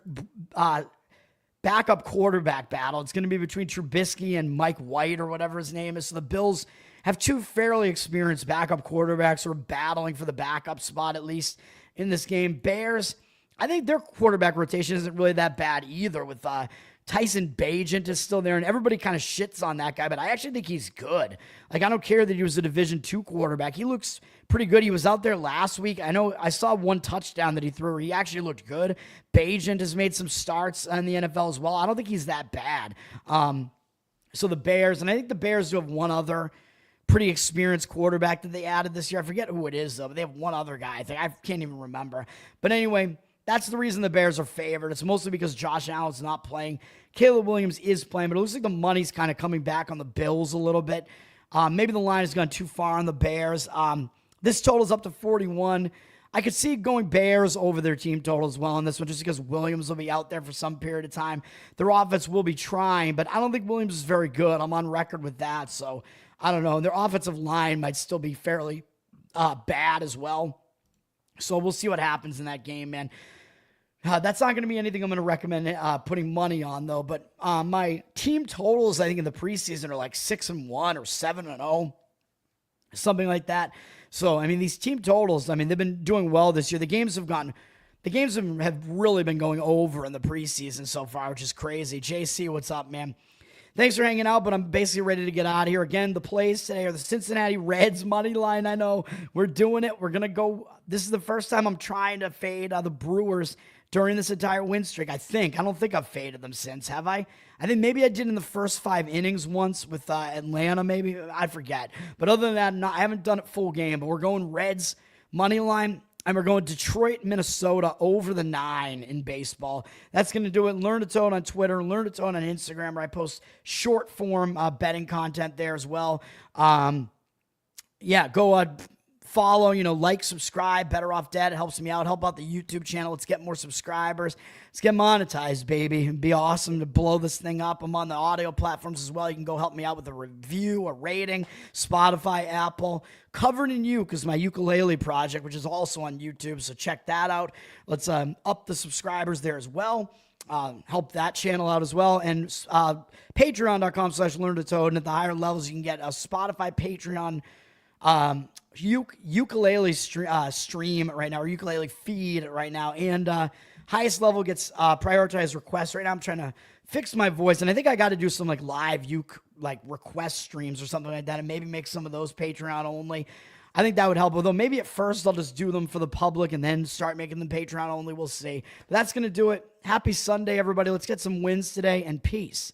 [SPEAKER 1] backup quarterback battle. It's going to be between Trubisky and Mike White or whatever his name is. So the Bills have two fairly experienced backup quarterbacks who are battling for the backup spot, at least in this game. Bears, I think their quarterback rotation isn't really that bad either, with Tyson Bagent is still there, and everybody kind of shits on that guy, but I actually think he's good. Like, I don't care that he was a Division II quarterback. He looks pretty good. He was out there last week. I know I saw one touchdown that he threw where he actually looked good. Bagent has made some starts in the NFL as well. I don't think he's that bad. So the Bears, and I think the Bears do have one other pretty experienced quarterback that they added this year. I forget who it is, though, but they have one other guy. I think I can't even remember. But anyway, that's the reason the Bears are favored. It's mostly because Josh Allen's not playing. Caleb Williams is playing, but it looks like the money's kind of coming back on the Bills a little bit. Maybe the line has gone too far on the Bears. This total's up to 41. I could see going Bears over their team total as well on this one, just because Williams will be out there for some period of time. Their offense will be trying, but I don't think Williams is very good. I'm on record with that, so I don't know. Their offensive line might still be fairly bad as well. So we'll see what happens in that game, man. That's not going to be anything I'm going to recommend putting money on, though. But my team totals, I think, in the preseason are like 6-1 or 7-0, something like that. So, I mean, these team totals, I mean, they've been doing well this year. The games have really been going over in the preseason so far, which is crazy. JC, what's up, man? Thanks for hanging out, but I'm basically ready to get out of here. Again, the plays today are the Cincinnati Reds money line. I know we're doing it. We're going to go. This is the first time I'm trying to fade the Brewers during this entire win streak, I think. I don't think I've faded them since, have I? I think maybe I did in the first 5 innings once with Atlanta, maybe. I forget. But other than that, I haven't done it full game. But we're going Reds money line. And we're going Detroit, Minnesota over the 9 in baseball. That's going to do it. Learn to Toad on Twitter. Learn to Toad on Instagram, where I post short form betting content there as well. Go follow, like, subscribe. Better Off Dead. It helps me out. Help out the YouTube channel. Let's get more subscribers. Let's get monetized, baby. It'd be awesome to blow this thing up. I'm on the audio platforms as well. You can go help me out with a review, a rating, Spotify, Apple. Covered in You, because my ukulele project, which is also on YouTube, so check that out. Let's up the subscribers there as well. Help that channel out as well. And patreon.com/learntotode. And at the higher levels, you can get a Spotify, Patreon, ukulele stream right now, or ukulele feed right now, and highest level gets prioritized requests. Right now I'm trying to fix my voice, and I think I got to do some live request streams or something like that, and maybe make some of those Patreon only. I think that would help, although maybe at first I'll just do them for the public and then start making them Patreon only. We'll see. But that's going to do it. Happy Sunday, everybody. Let's get some wins today, and peace.